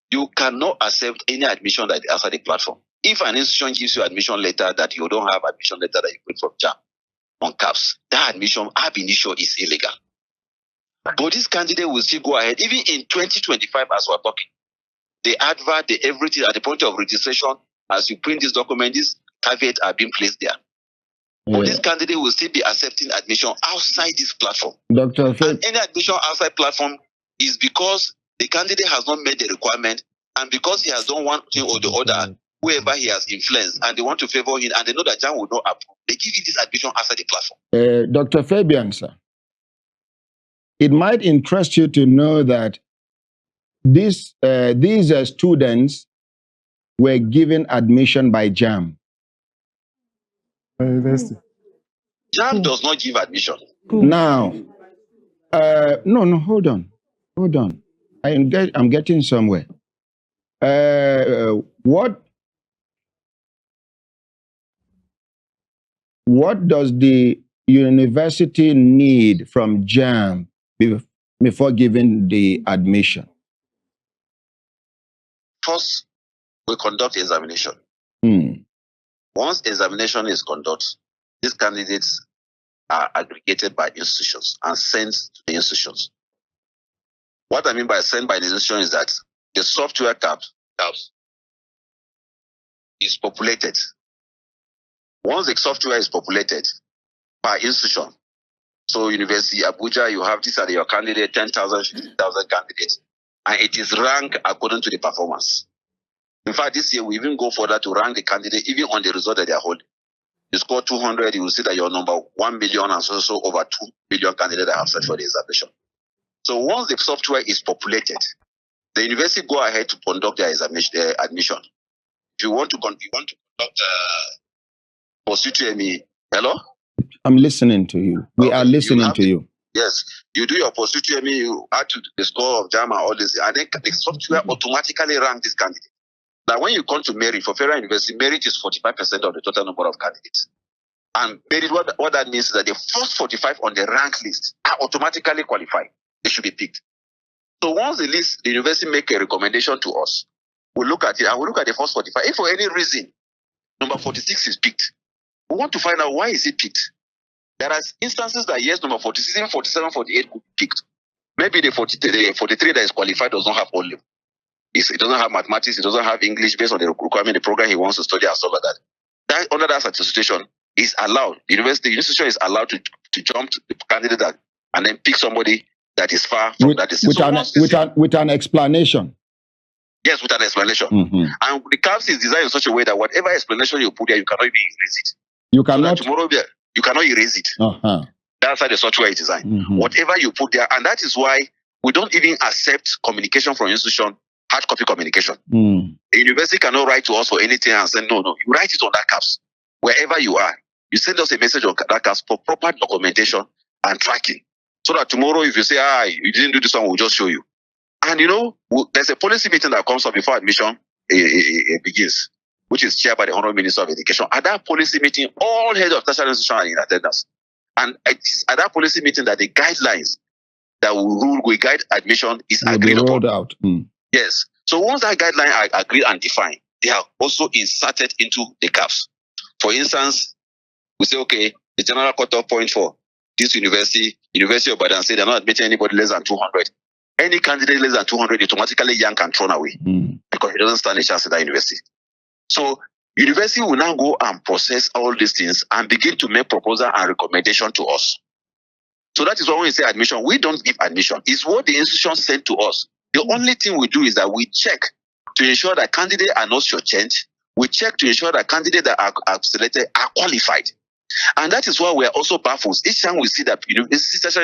S14: you cannot accept any admission that is outside the platform. If an institution gives you admission letter that you don't have admission letter that you put from JAMB on caps, that admission ab initio is illegal. But this candidate will still go ahead, even in 2025 as we're talking. The advert, the everything at the point of registration, as you print this document, these caveats are being placed there. But this candidate will still be accepting admission outside this platform.
S1: Dr.
S14: And any admission outside platform is because the candidate has not met the requirement, and because he has done one thing or the other, whoever he has influenced, and they want to favor him, and they know that JAMB will not approve, they give you this admission outside the platform.
S1: Dr. Fabian, sir, it might interest you to know that these students were given admission by JAMB.
S11: University.
S14: JAMB does not give admission.
S1: Now, no, hold on. I'm getting somewhere. What does the university need from JAMB before giving the admission?
S14: First, we conduct examination. Once examination is conducted, these candidates are aggregated by institutions and sent to the institutions. What I mean by sent by the institution is that the software caps is populated. Once the software is populated by institution, so University of Abuja, you have these are your candidate, 10,000, 15,000 candidates, and it is ranked according to the performance. In fact, this year we even go further to rank the candidate even on the result that they are holding. You score 200, you will see that your number 1 million and so over 2 million candidates that have searched for the examination. So once the software is populated, the university go ahead to conduct their examination, admission. If you want to conduct post-UTME, hello?
S1: I'm listening to you. We are listening to you.
S14: Yes, you do your post-UTME, you add to the score of JAMB and all this, and then the software automatically ranks this candidate. Now, when you come to merit, for Federal University, merit is 45% of the total number of candidates. And merit, what that means is that the first 45 on the rank list are automatically qualified. They should be picked. So once the university make a recommendation to us, we'll look at it, and we'll look at the first 45. If for any reason, number 46 is picked, we want to find out why is it picked. There are instances that yes, number 46, even 47, 48 could be picked. Maybe the 43 that is qualified does not have all level. It doesn't have mathematics, it doesn't have English based on the requirement, the program he wants to study and stuff like that. That under that situation is allowed. The institution is allowed to jump to the candidate that, and then pick somebody that is far from that distance.
S1: With an explanation.
S14: Yes, with an explanation. And the CAPS is designed in such a way that whatever explanation you put there, you cannot even erase it.
S1: You cannot.
S14: So tomorrow you cannot erase it. That's how the software is designed. Whatever you put there, and that is why we don't even accept communication from institution, hard copy communication. A university cannot write to us for anything and say, no, you write it on that CAPS. Wherever you are, you send us a message on that CAPS for proper documentation and tracking. So that tomorrow, if you say, you didn't do this one, we'll just show you. And there's a policy meeting that comes up before admission begins, which is chaired by the Honorable Minister of Education. At that policy meeting, all heads of tertiary institutions are in attendance. And it's at that policy meeting that the guidelines that will guide admission is agreed upon. Yes. So once that guideline are agreed and defined, they are also inserted into the CAPS. For instance, we say, okay, the general cutoff point for this University of Abuja, say they're not admitting anybody less than 200. Any candidate less than 200 automatically yanked and thrown away because he doesn't stand a chance at that university. So university will now go and process all these things and begin to make proposal and recommendation to us. So that is why when we say admission, we don't give admission. It's what the institution sent to us. The only thing we do is that we check to ensure that candidates are not shortchanged. We check to ensure that candidates that are selected are qualified. And that is why we are also baffled. Each time we see that tertiary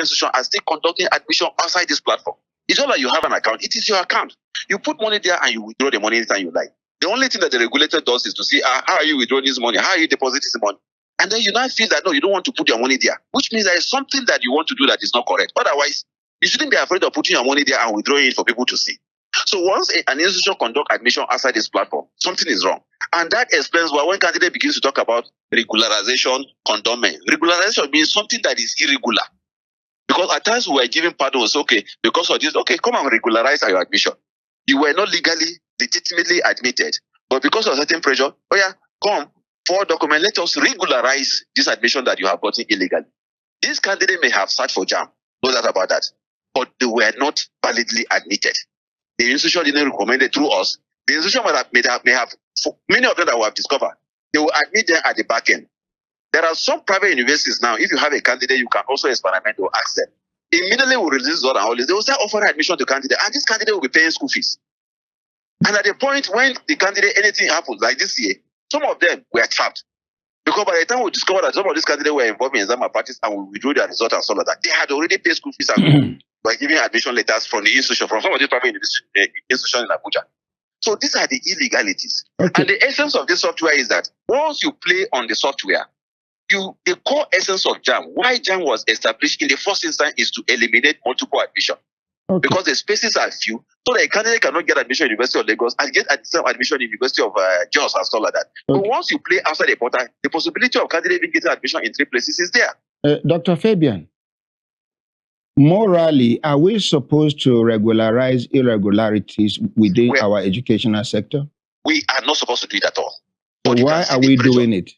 S14: institution are still conducting admission outside this platform. It's not like you have an account. It is your account. You put money there and you withdraw the money anytime you like. The only thing that the regulator does is to see how are you withdrawing this money, how are you depositing this money, and then you now feel that no, you don't want to put your money there, which means there is something that you want to do that is not correct. Otherwise, you shouldn't be afraid of putting your money there and withdrawing it for people to see. So once an institution conducts admission outside this platform, something is wrong. And that explains why when candidate begins to talk about regularization, condonment, regularization means something that is irregular. Because at times we were giving pardons, okay, because of this, okay, come and regularize your admission. You were not legitimately admitted, but because of certain pressure, oh yeah, come, for document, let us regularize this admission that you have gotten illegally. This candidate may have searched for JAMB, no doubt about that, but they were not validly admitted. The institution didn't recommend it through us. The institution may have many of them that we have discovered, they will admit them at the back end. There are some private universities now, if you have a candidate, you can also experiment or ask them. Immediately we release the order and all this, they will start offering admission to candidate, and this candidate will be paying school fees. And at the point when the candidate, anything happens, like this year, some of them were trapped. Because by the time we discovered that some of these candidates were involved in exam malpractice and we withdrew their result and all of that, they had already paid school fees and were giving admission letters from the institution, from some of these private institutions in Abuja. So these are the illegalities. Okay. And the essence of this software is that once you play on the software, the core essence of JAMB, why JAMB was established in the first instance is to eliminate multiple admission. Okay. Because the spaces are few, so that a candidate cannot get admission at University of Lagos and get admission in University of Jos and stuff like that. Okay. But once you play outside the portal, the possibility of candidate getting admission in 3 places is there.
S1: Dr. Fabian, morally, are we supposed to regularize irregularities within our educational sector?
S14: We are not supposed to do it at all.
S1: So why are we doing it?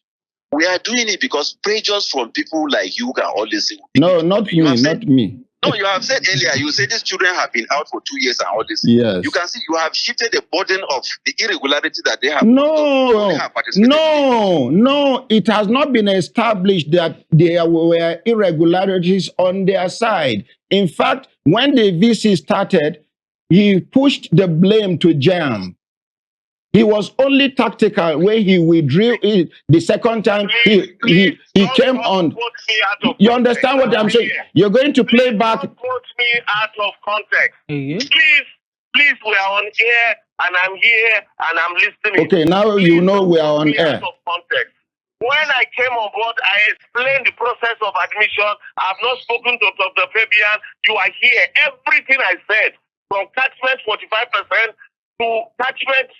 S14: We are doing it because pressures from people like you can always say.
S1: No, not me, not me.
S14: No, you have said earlier, you said these children have been out for 2 years and all this.
S1: Yes.
S14: You can see you have shifted the burden of the irregularity that they have.
S1: No, it has not been established that there were irregularities on their side. In fact, when the VC started, he pushed the blame to JAMB. He was only tactical when he withdrew it. The second time he came on. You understand what I'm saying? You're going to play back.
S13: Don't put me out of context. Please, we are on air, and I'm here, and I'm listening.
S1: Okay, now you know we are on air.
S13: Out of context. When I came on board, I explained the process of admission. I've not spoken to Dr. Fabian. You are here. Everything I said, from catchment 45% to catchment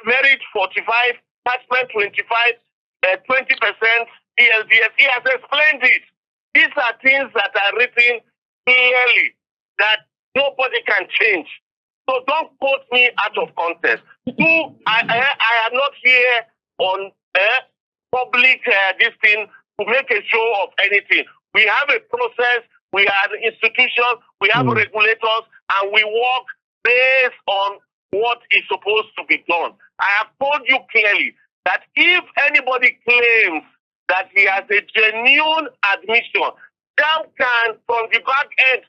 S13: merit 45, attachment 25, 20% ELDS. He has explained it. These are things that are written clearly that nobody can change. So don't quote me out of context. I am not here on public this thing to make a show of anything. We have a process, we are an institution, we have regulators, and we work based on what is supposed to be done. I have told you clearly that if anybody claims that he has a genuine admission, JAMB can, from the back end,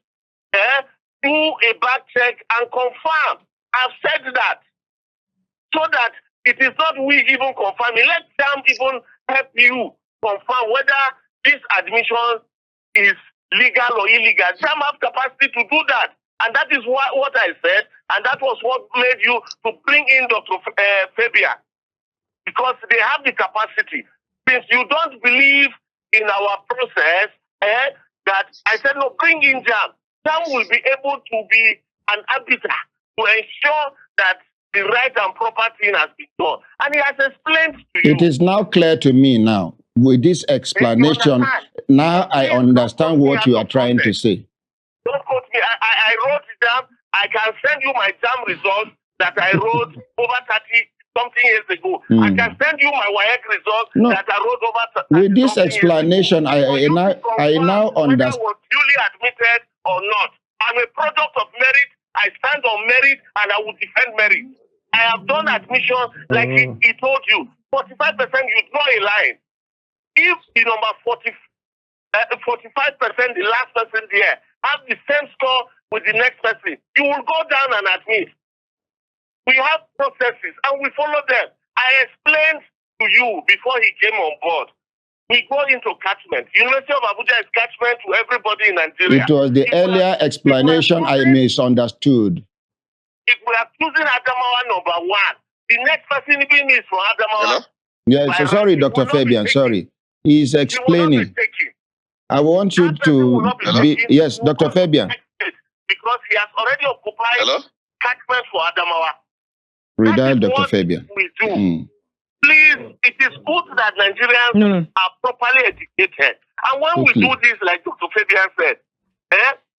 S13: do a back check and confirm. I've said that. So that it is not we even confirming. Let JAMB even help you confirm whether this admission is legal or illegal. JAMB have capacity to do that. And that is what I said, and that was what made you to bring in Dr. Fabian, because they have the capacity. Since you don't believe in our process, that I said, no, bring in JAMB. JAMB will be able to be an arbiter to ensure that the right and proper thing has been done. And he has explained to you.
S1: It is now clear to me now, with this explanation, now I understand what you are trying to say.
S13: Don't quote me. I wrote it down. I can send you my JAMB results that I wrote over 30-something years ago. I can send you my WAEC results that I wrote over 30
S1: With this explanation, I now understand.
S13: Whether was duly admitted or not. I'm a product of merit. I stand on merit, and I will defend merit. I have done admission like he told you. 45%, you draw a line. If the number 45%, the last person there, have the same score with the next person, you will go down and admit. We have processes and we follow them. I explained to you before he came on board. We go into catchment. University of Abuja is catchment to everybody in Nigeria.
S1: It was the earlier explanation I misunderstood.
S13: If we are choosing Adamawa number 1, the next person even is from Adamawa.
S1: Yeah, so sorry, Dr. Fabian, sorry. He's explaining. I want you to be, yes, Dr. Fabian.
S13: Because he has already occupied catchment for Adamawa.
S1: Redial Dr. Fabian.
S13: We do. Please, it is good that Nigerians are properly educated. And when we do this, like Dr. Fabian said,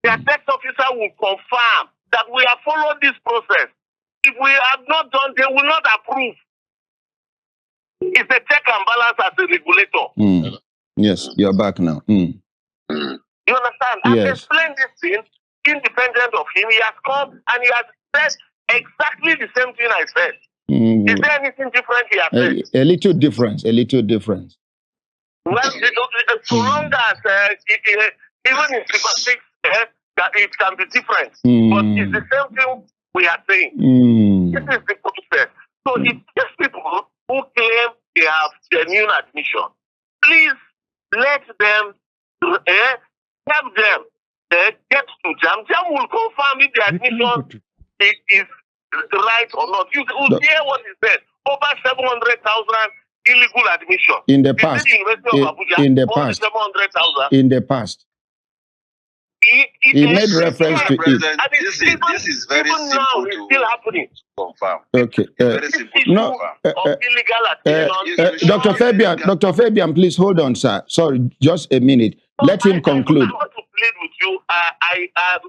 S13: their tax officer will confirm that we have followed this process. If we have not done, they will not approve. It's a check and balance as a regulator.
S1: Yes, you're back now.
S13: You understand? I've explained this thing independent of him. He has come and he has said exactly the same thing I said. Is there anything different he has said?
S1: A little difference, a little difference.
S13: Well, so long as even in statistics, that it can be different. But it's the same thing we are saying. This is the process. So if these people who claim they have genuine admission, please let them help them get to JAMB. JAMB will confirm if the admission is right or not. You will hear what he said. Over 700,000 illegal admission.
S1: In the past. In the past.
S13: 700,000.
S1: In the past. He made reference to it.
S14: This is very simple to
S13: still happening.
S14: Confirm.
S1: Okay.
S14: Very simple to
S1: No,
S14: confirm.
S1: Dr. Fabian, please hold on, sir. Sorry, just a minute. Let him conclude.
S13: I want to plead with you. I am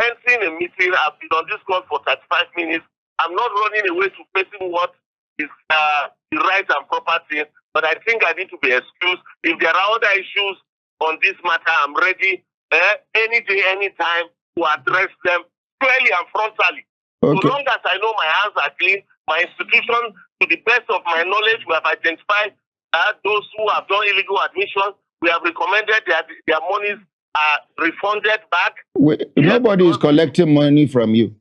S13: entering a meeting. I've been on this call for 35 minutes. I'm not running away to facing what is the right and proper thing, but I think I need to be excused. If there are other issues on this matter, I'm ready any day, any time to address them squarely and frontally.
S1: Okay.
S13: So long as I know my hands are clean, my institution, to the best of my knowledge, we have identified those who have done illegal admission. We have recommended that their monies are refunded back.
S1: Nobody is collecting money from you.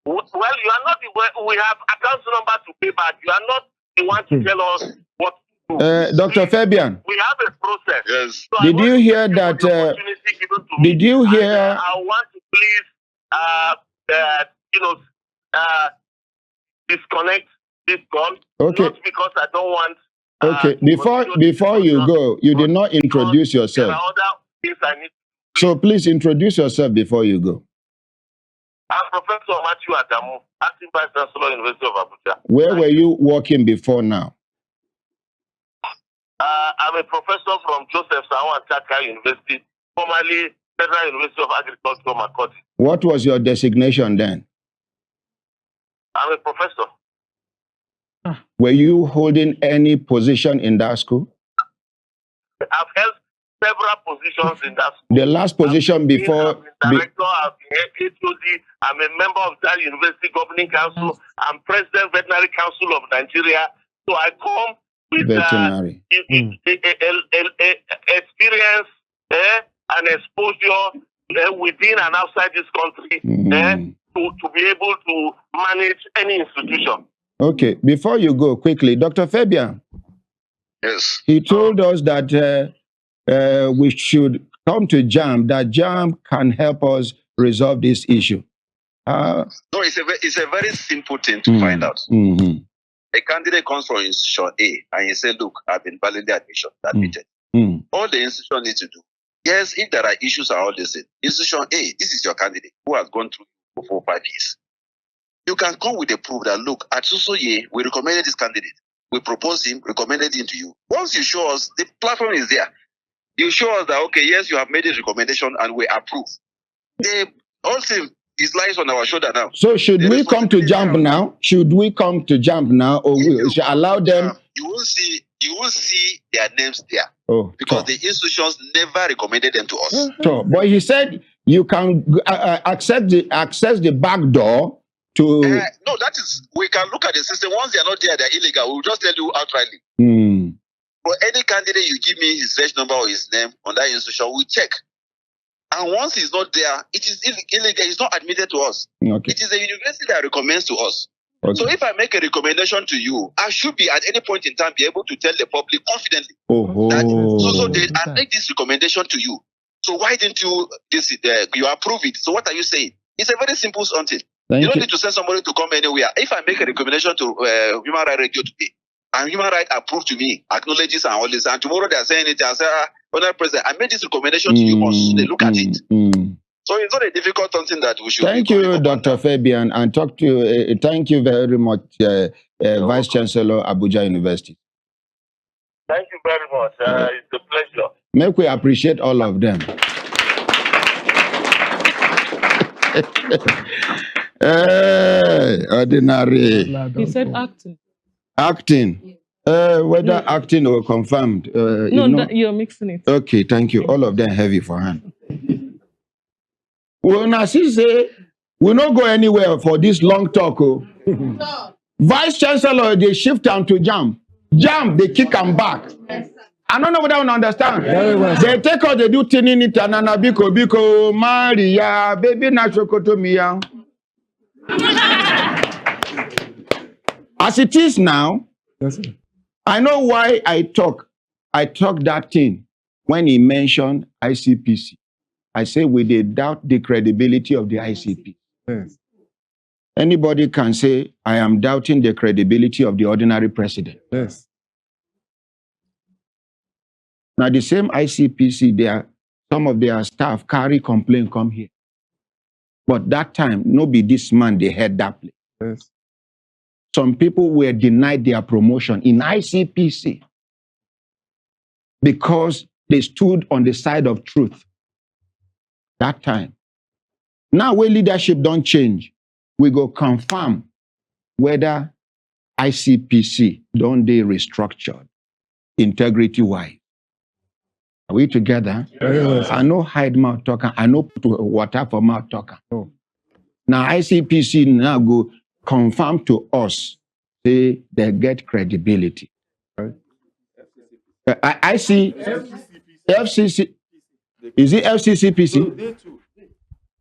S13: Well, you are not we have account number to pay back. You are not the one to tell us what to do.
S1: Dr. Fabian.
S13: We have a process.
S14: Yes.
S13: So
S1: Did you hear that? Did you hear?
S13: I want to please, disconnect this call.
S1: Okay.
S13: Not because I don't want.
S1: Okay. Before you go, you did not introduce yourself.
S13: There are other things I need.
S1: So please introduce yourself before you go.
S13: I'm Professor Matthew Adamu, Acting Vice Chancellor, University of Abuja.
S1: Where were you working before now?
S13: I'm a professor from Joseph Sawan Chaka University, formerly Federal University of Agriculture, Makoti.
S1: What was your designation then?
S13: I'm a professor.
S1: Were you holding any position in that school?
S13: I've held several positions in that school.
S1: The last position before...
S13: Director, I've been HOD, I'm a member of that University Governing Council. I'm President Veterinary Council of Nigeria. So I come with
S1: veterinary.
S13: Experience and exposure within and outside this country to be able to manage any institution.
S1: Okay, before you go quickly, Dr. Fabian.
S14: Yes.
S1: He told us that we should come to JAMB, that JAMB can help us resolve this issue.
S14: No, it's a very simple thing to find out. A candidate comes from institution A and you say, look, I've been validly admitted. All the institution needs to do. Yes, if there are issues are all the same. Institution A, this is your candidate who has gone through for 4 or 5 years. You can come with a proof that, look, at Susoye, we recommended this candidate. We proposed him, recommended him to you. Once you show us, the platform is there. You show us that, okay, yes, you have made this recommendation and we approve. The whole thing is lies on our shoulder now.
S1: So should we come to JAMB now? Should we come to JAMB now, or we should allow them?
S14: You will see their names there.
S1: Oh,
S14: because the institutions never recommended them to us.
S1: So, but he said you can access the back door to.
S14: No, that is, we can look at the system. Once they are not there, they're illegal. We'll just tell you outrightly. For any candidate, you give me his reg number or his name on that institution, we check. And once he's not there, it is illegal. He's not admitted to us.
S1: Okay.
S14: It is the university that recommends to us.
S1: Okay.
S14: So if I make a recommendation to you, I should be at any point in time be able to tell the public confidently that I make this recommendation to you. So why didn't you you approve it? So what are you saying? It's a very simple something. You don't need to send somebody to come anywhere. If I make a recommendation to Human Rights Radio today, and Human Rights approved to me, acknowledges and all this, and tomorrow they are saying it, I say, Honorable President, I made this recommendation to you, must look at it. So it's not a difficult something that we should.
S1: Thank you, Dr. Fabian, and talk to you. Thank you very much, Vice Chancellor, Abuja University.
S13: Thank you very much. It's a pleasure.
S1: Make we appreciate all of them. Ordinary.
S5: He said acting.
S1: Acting. Whether acting or confirmed.
S5: No, you're mixing it.
S1: Okay, thank you. All of them heavy for hand. Well, now say we not go anywhere for this long talk. Oh. Vice Chancellor, they shift down to JAMB. JAMB, they kick them back. I don't know whether you understand. They take out, they do tinini tanana biko Maria, baby nachokoto miya. As it is now, I know why I talk that thing when he mentioned ICPC. I say we did doubt the credibility of the ICP.
S11: Yes.
S1: Anybody can say, I am doubting the credibility of the ordinary president.
S11: Yes.
S1: Now, the same ICPC, some of their staff carry complaint, come here. But that time, nobody, this man, they had that place.
S11: Yes.
S1: Some people were denied their promotion in ICPC because they stood on the side of truth. That time. Now, when leadership don't change, we go confirm whether ICPC don't they restructured integrity-wise. Are we together?
S11: Yes.
S1: I know hide mouth talker. I know put water for mouth talker.
S11: Oh.
S1: Now ICPC now go confirm to us, say they get credibility.
S11: Right.
S1: I see FCC. Is it FCCPC?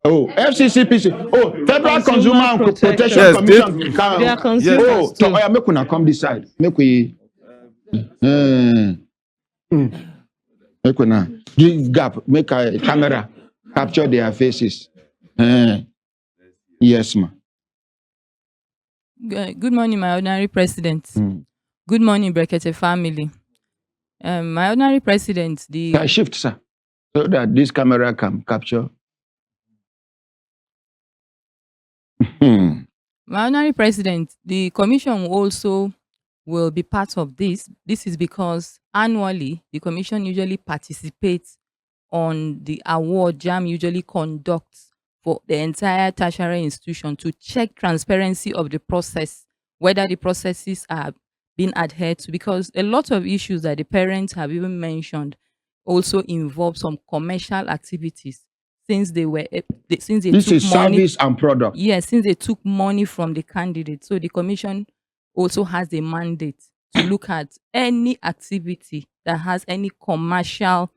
S1: Oh, FCCPC. Oh, Federal Consumer Protection
S5: Yes,
S1: Commission.
S5: They are consumers
S1: Oh, so make una come this side. Make we. Make una give gap. Make a camera capture their faces. Yes, ma.
S15: Good morning, my ordinary president. Good morning, Brekete family. My ordinary president,
S1: Can I shift, sir, so that this camera can capture.
S15: My ordinary president, the commission also will be part of this. This is because annually, the commission usually participates on the award JAMB usually conducts for the entire tertiary institution to check transparency of the process, whether the processes are being adhered to, because a lot of issues that the parents have even mentioned also involve some commercial activities since they were
S1: This is
S15: money,
S1: service and product.
S15: yes, since they took money from the candidate. So the commission also has a mandate to look at any activity that has any commercial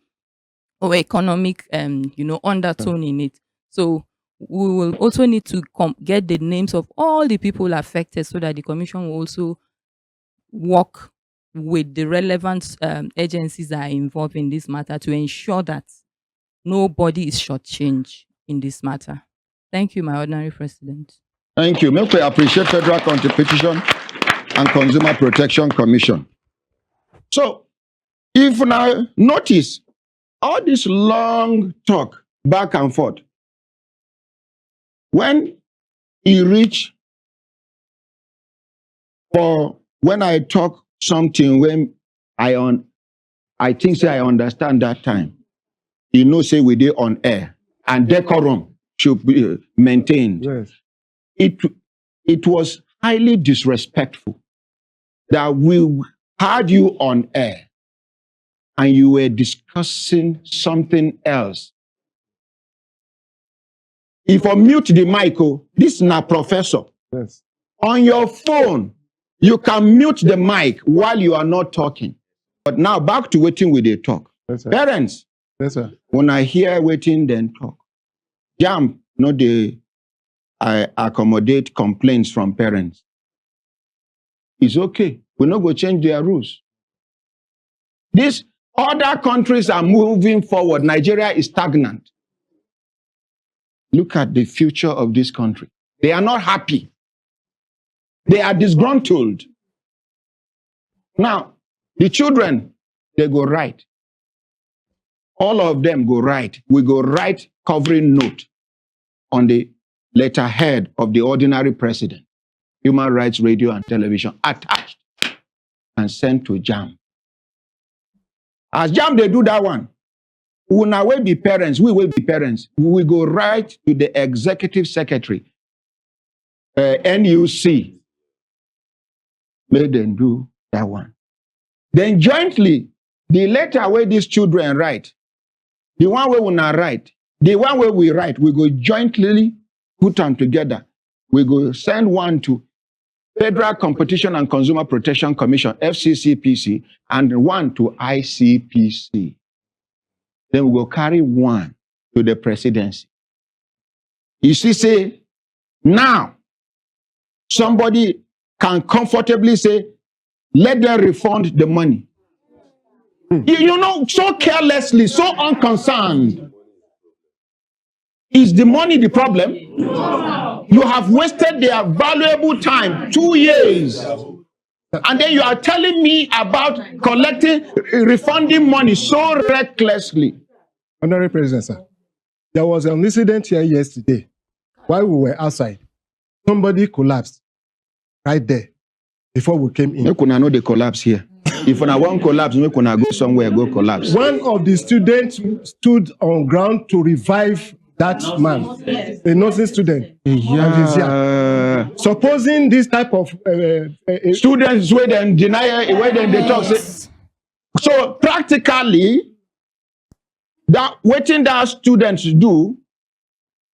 S15: or economic undertone in it. So we will also need to get the names of all the people affected so that the commission will also work with the relevant agencies that are involved in this matter to ensure that nobody is shortchanged in this matter. Thank you, my ordinary president.
S1: Thank you. Make we appreciate Federal Competition and Consumer Protection Commission. So, if now notice all this long talk back and forth, when he reach for when I talk something when I think say I understand that time. You know, say we did on air and decorum should be maintained.
S11: Yes.
S1: It was highly disrespectful that we had you on air and you were discussing something else. If I mute the mic, this is not professor.
S11: Yes.
S1: On your phone, you can mute the mic while you are not talking. But now back to waiting with the talk.
S11: Yes, sir.
S1: Parents,
S11: Yes, sir.
S1: when I hear waiting, then talk. JAMB, no, I accommodate complaints from parents. It's okay. We're not going to change their rules. These other countries are moving forward. Nigeria is stagnant. Look at the future of this country. They are not happy. They are disgruntled. Now, the children, they go write. All of them go write. We go write covering note on the letterhead of the ordinary president, Human Rights Radio and Television, attached and sent to JAMB. As JAMB, they do that one. We now will be parents. We will be parents. We go write to the executive secretary, NUC. Let them do that one. Then jointly, the letter where these children write, the one where we not write, the one where we write, we go jointly put them together. We go send one to Federal Competition and Consumer Protection Commission, FCCPC, and one to ICPC. Then we go carry one to the presidency. You see, say, now, somebody can comfortably say, let them refund the money. You know, so carelessly, so unconcerned. Is the money the problem? You have wasted their valuable time, 2 years. And then you are telling me about collecting, refunding money so recklessly.
S11: Honorary President, sir, there was an incident here yesterday while we were outside. Somebody collapsed right there before we came in.
S1: You could know the collapse here. If I want collapse, you could go somewhere, go collapse.
S11: One of the students stood on ground to revive that man, a nursing student.
S1: Yeah.
S11: Supposing this type of
S1: students where they deny, where they talk. So practically, that waiting that students do,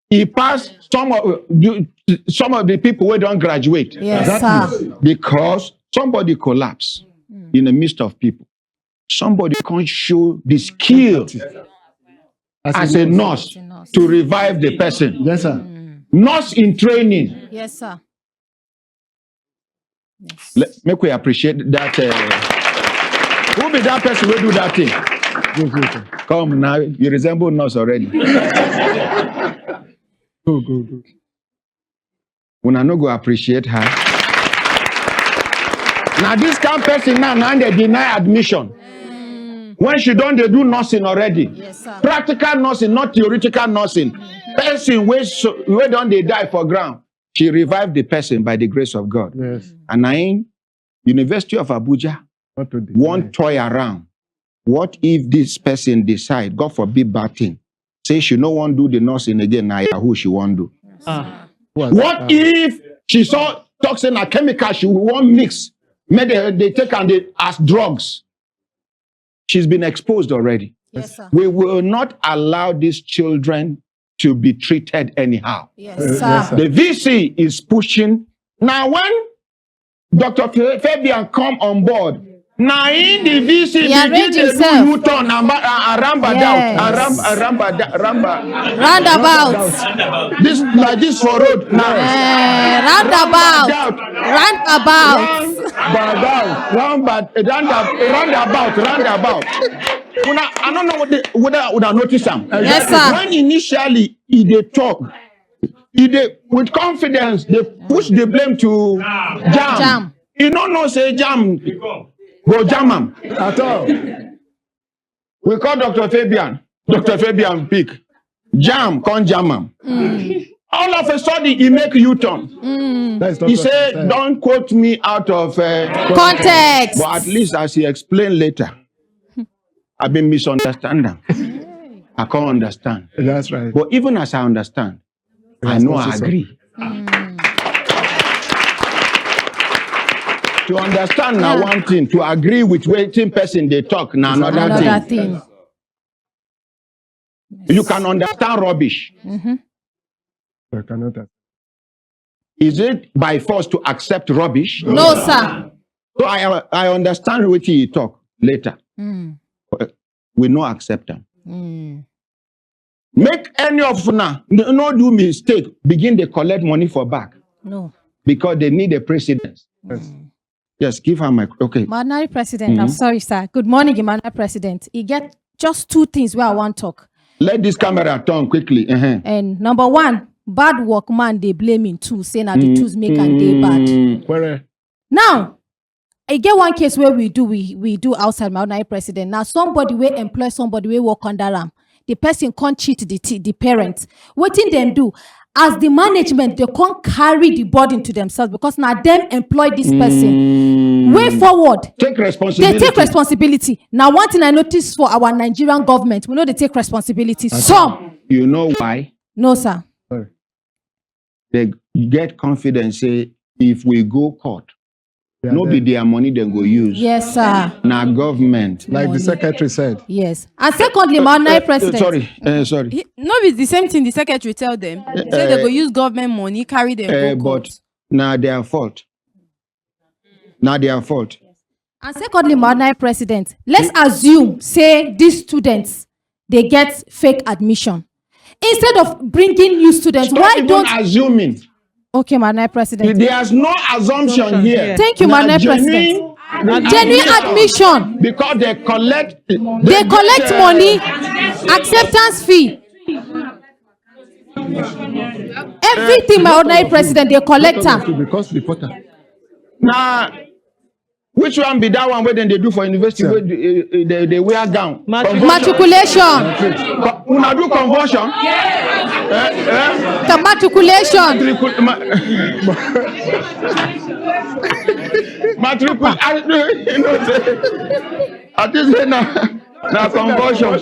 S1: he passed some of the people who don't graduate.
S16: Yes, sir.
S1: Because somebody collapsed in the midst of people. Somebody can't show the skill as a nurse to revive the person.
S11: Yes, sir.
S1: Nurse in training.
S16: Yes, sir. Yes.
S1: Make we appreciate that. Who be that person who do that thing? Come now, you resemble nurse already.
S11: Go.
S1: When I no go appreciate her. Now this kind of person now they deny admission. When she done, they do nursing already.
S16: Yes, sir.
S1: Practical nursing, not theoretical nursing. Person where don't they die for ground. She revived the person by the grace of God.
S11: Yes.
S1: And I University of Abuja won't toy around. What if this person decide, God forbid bad thing, say she no want do the nursing again, now who she want do? What if she saw toxin or chemical she want mix, maybe they take and they as drugs? She's been exposed already.
S16: Yes, sir.
S1: We will not allow these children to be treated anyhow.
S16: Yes, sir.
S1: The VC is pushing. Now when Dr. Fabian come on board, now in the VC begin to do U-turn and
S16: roundabout.
S1: This like this for road now.
S16: Roundabout.
S1: Roundabout. I don't know what I notice them.
S16: Yes, sir.
S1: When initially they talk, with confidence they push the blame to JAMB. You don't know say JAMB. Go jam him at all. We call Dr. Fabian. Dr. Fabian pick. Jam, can't jam him. All of a sudden, he make U-turn. He said, don't quote me out of
S16: context.
S1: But at least as he explained later, I've been misunderstanding. I can't understand.
S11: That's right.
S1: But even as I understand, I know I agree. To understand now one thing, to agree with waiting person they talk now another thing. You can understand rubbish.
S11: I cannot.
S1: Is it by force to accept rubbish?
S16: No, sir.
S1: So I understand what he talk later. We no accept them. Make any of now no do mistake, begin to collect money for back.
S16: No.
S1: Because they need a precedence. Yes, give her my okay.
S16: Honorary President, I'm sorry, sir. Good morning, Honorary President. You get just two things where I want to talk.
S1: Let this camera turn quickly.
S16: And number one, bad workman they blaming too, saying that the tools make and they bad.
S11: Where?
S16: Now, I get one case where we do outside my ordinary president. Now somebody will employ somebody will work under them. The person can't cheat the parent. What in them do? As the management, they can't carry the burden to themselves because now them employ this person. Way forward.
S1: Take responsibility.
S16: They take responsibility. Now one thing I noticed for our Nigerian government, we know they take responsibility.
S1: Okay.
S16: Some.
S1: You know why?
S16: No, sir.
S1: They get confidence, say, if we go court, no be their money they go use.
S16: Yes, sir.
S1: Now government.
S11: Like the secretary said.
S16: Yes. And secondly, my ordinary president.
S1: Sorry.
S17: No, it's the same thing the secretary tell them. Say they go use government money, carry them go court.
S1: But now their fault. Now their fault.
S16: And secondly, my ordinary president, let's assume, say, these students, they get fake admission. Instead of bringing new students, why don't...
S1: assuming.
S16: Okay, my ordinary president.
S1: There's no assumption here.
S16: Thank you, my ordinary president. Genuine admission.
S1: Because they collect...
S16: They collect money, acceptance fee. Everything, my ordinary president, they collect them.
S11: Because reporter.
S1: Now, which one be that one where then they do for university where they wear gown?
S16: Matriculation.
S1: Una do conversion?
S16: The matriculation.
S1: At this now conversion.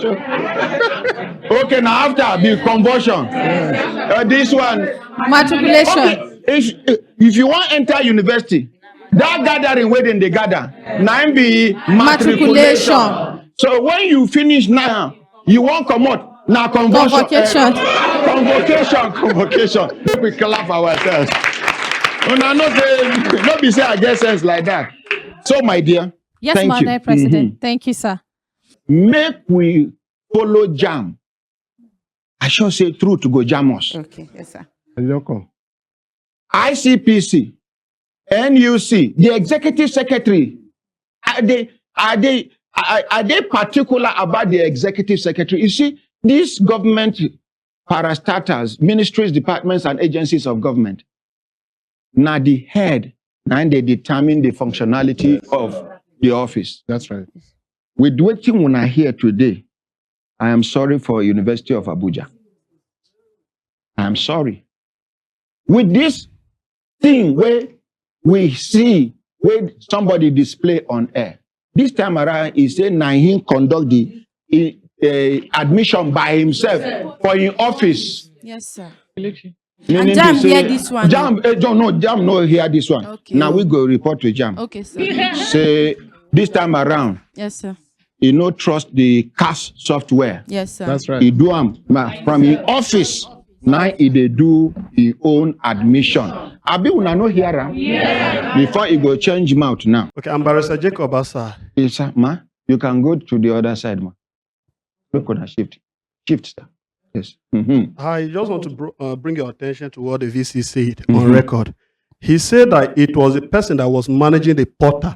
S1: Okay, now after be conversion. This one.
S16: Matriculation.
S1: Okay, if you want to enter university, that gathering where then they gather, now be matriculation. So when you finish now, you won't come out. Now convocation. Convocation. We clap ourselves. Not be say I get sense like that. So my dear,
S16: yes,
S1: thank
S16: Madam
S1: you.
S16: President. Thank you, sir.
S1: Make we follow JAMB. I should say true to go JAMB us.
S12: Okay, yes, sir.
S1: ICPC, NUC, the executive secretary, are they particular about the executive secretary? You see, these government parastatals, ministries, departments, and agencies of government, now the head, now they determine the functionality of the office.
S11: That's right.
S1: With what you want to hear today, I am sorry for University of Abuja. I am sorry. With this thing where we see where somebody display on air, this time around he say now he conduct the admission by himself for in office.
S17: Yes, sir.
S1: And
S17: JAMB hear this one.
S1: JAMB no hear this one.
S17: Okay.
S1: Now we go report to JAMB.
S17: Okay, sir.
S1: Say this time around.
S17: Yes, sir.
S1: You no trust the CAS software.
S17: Yes, sir.
S11: That's right.
S1: He do from his office. Now he dey do his own admission. Abi una no hear am? Yeah. Before he go change mouth now.
S3: Okay, I'm Barrister Jacob Asa.
S1: Yes, sir, ma. You can go to the other side, ma. Look on shift. Shift, sir. Yes.
S3: I just want to bring your attention to what the VC said on record. He said that it was a person that was managing the portal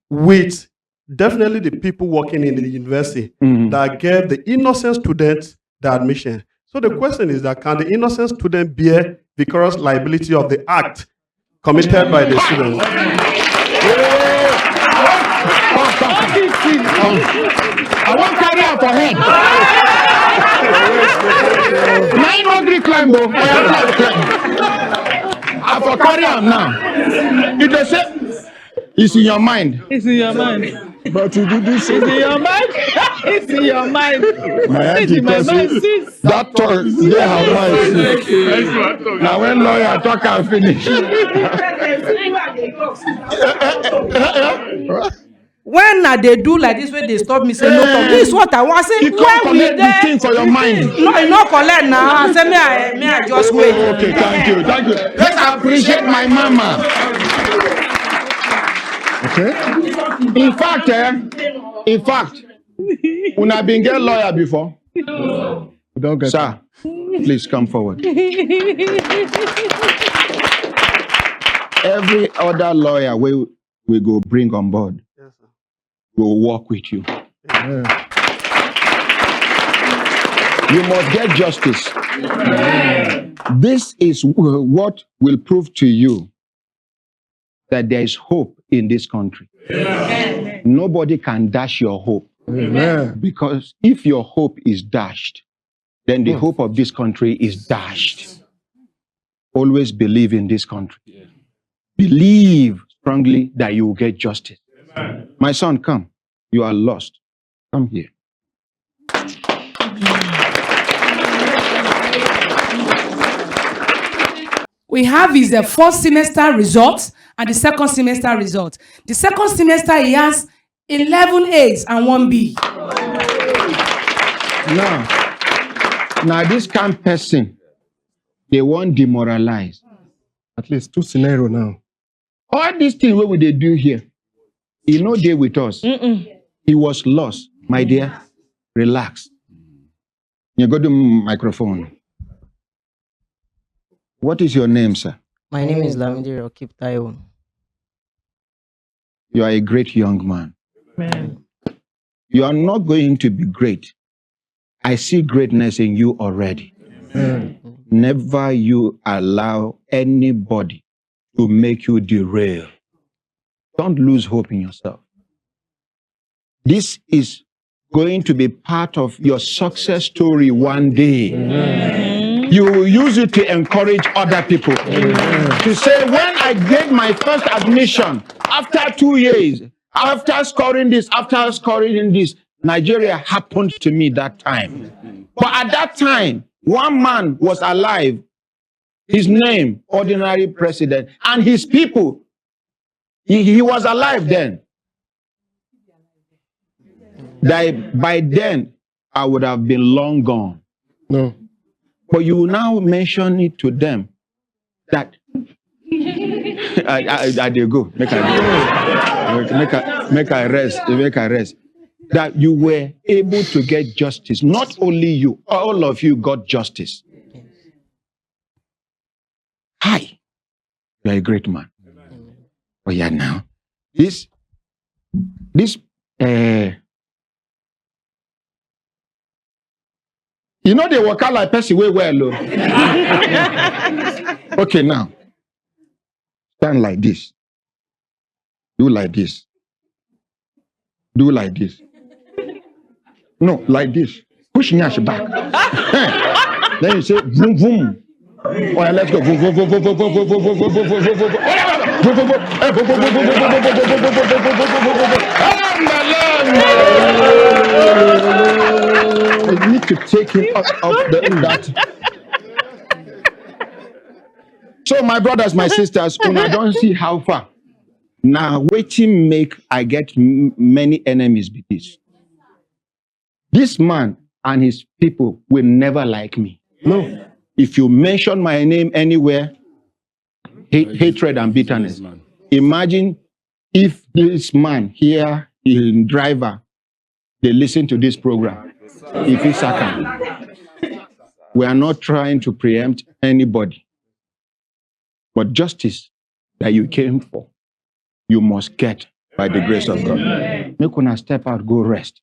S3: with definitely the people working in the university that gave the innocent students the admission. So the question is that can the innocent student bear vicarious liability of the act committed by the students?
S1: I want carry out for head. Nine hungry climb, though. I for carry out now. It just say it's in your mind.
S9: It's in your mind.
S11: But to do this,
S9: it's in your mind. It's in your mind.
S11: It's in my mind. Sis.
S1: That talk, yeah, how much? Now when lawyer talk and finish.
S2: When they do like this, when they stop me, say no, this is what I want. Say
S1: you can't collect the thing for your mind.
S2: No, you not collect now. I say me, I just wait.
S1: Okay, thank you. Let's appreciate my mama.
S11: Okay.
S1: In fact, when I've been get lawyer before.
S11: Don't get
S1: sir, please come forward. Every other lawyer we go bring on board.
S3: Yes, sir.
S1: We'll work with you.
S11: Yeah.
S1: You must get justice. This is what will prove to you that there is hope in this country. Amen. Nobody can dash your hope. Amen. Because if your hope is dashed, then the hope of this country is dashed. Always believe in this country. Believe strongly that you will get justice. Amen. My son, come. You are lost. Come here.
S12: We have is the first semester results and the second semester results. The second semester, he has 11 A's and 1 B.
S1: Now this kind of person, they won't demoralize.
S11: At least 2 scenarios now.
S1: All these things what would they do here? He no day with us. He was lost. My dear, relax. You go to the microphone. What is your name, sir?
S18: My name is Lamidi Rokip Taiwo.
S1: You are a great young man.
S18: Amen.
S1: You are not going to be great. I see greatness in you already. Amen. Never you allow anybody to make you derail. Don't lose hope in yourself. This is going to be part of your success story one day. Amen. You will use it to encourage other people. Amen. To say, when I get my first admission, after 2 years, after scoring this, Nigeria happened to me that time. But at that time, one man was alive. His name, Ordinary President, and his people, he was alive then. That by then, I would have been long gone.
S11: No.
S1: But you now mention it to them that I they go. Make I rest. That you were able to get justice. Not only you, all of you got justice. Hi, you are a great man. Oh yeah, now this you know they work out like person way well. Okay, now stand like this. Do like this. Do like this. No, like this. Push me back. Then you say boom boom. Oh yeah, let's go. Boom boom boom boom boom boom boom boom boom boom boom boom I need to take him out of that. So my brothers, my sisters, when I don't see how far. Now waiting make I get many enemies with this. This man and his people will never like me. No. If you mention my name anywhere, hatred and bitterness. Imagine if this man here in driver, they listen to this program. If it's second, we are not trying to preempt anybody, but justice that you came for, you must get by the grace of God. Make una step out, go rest.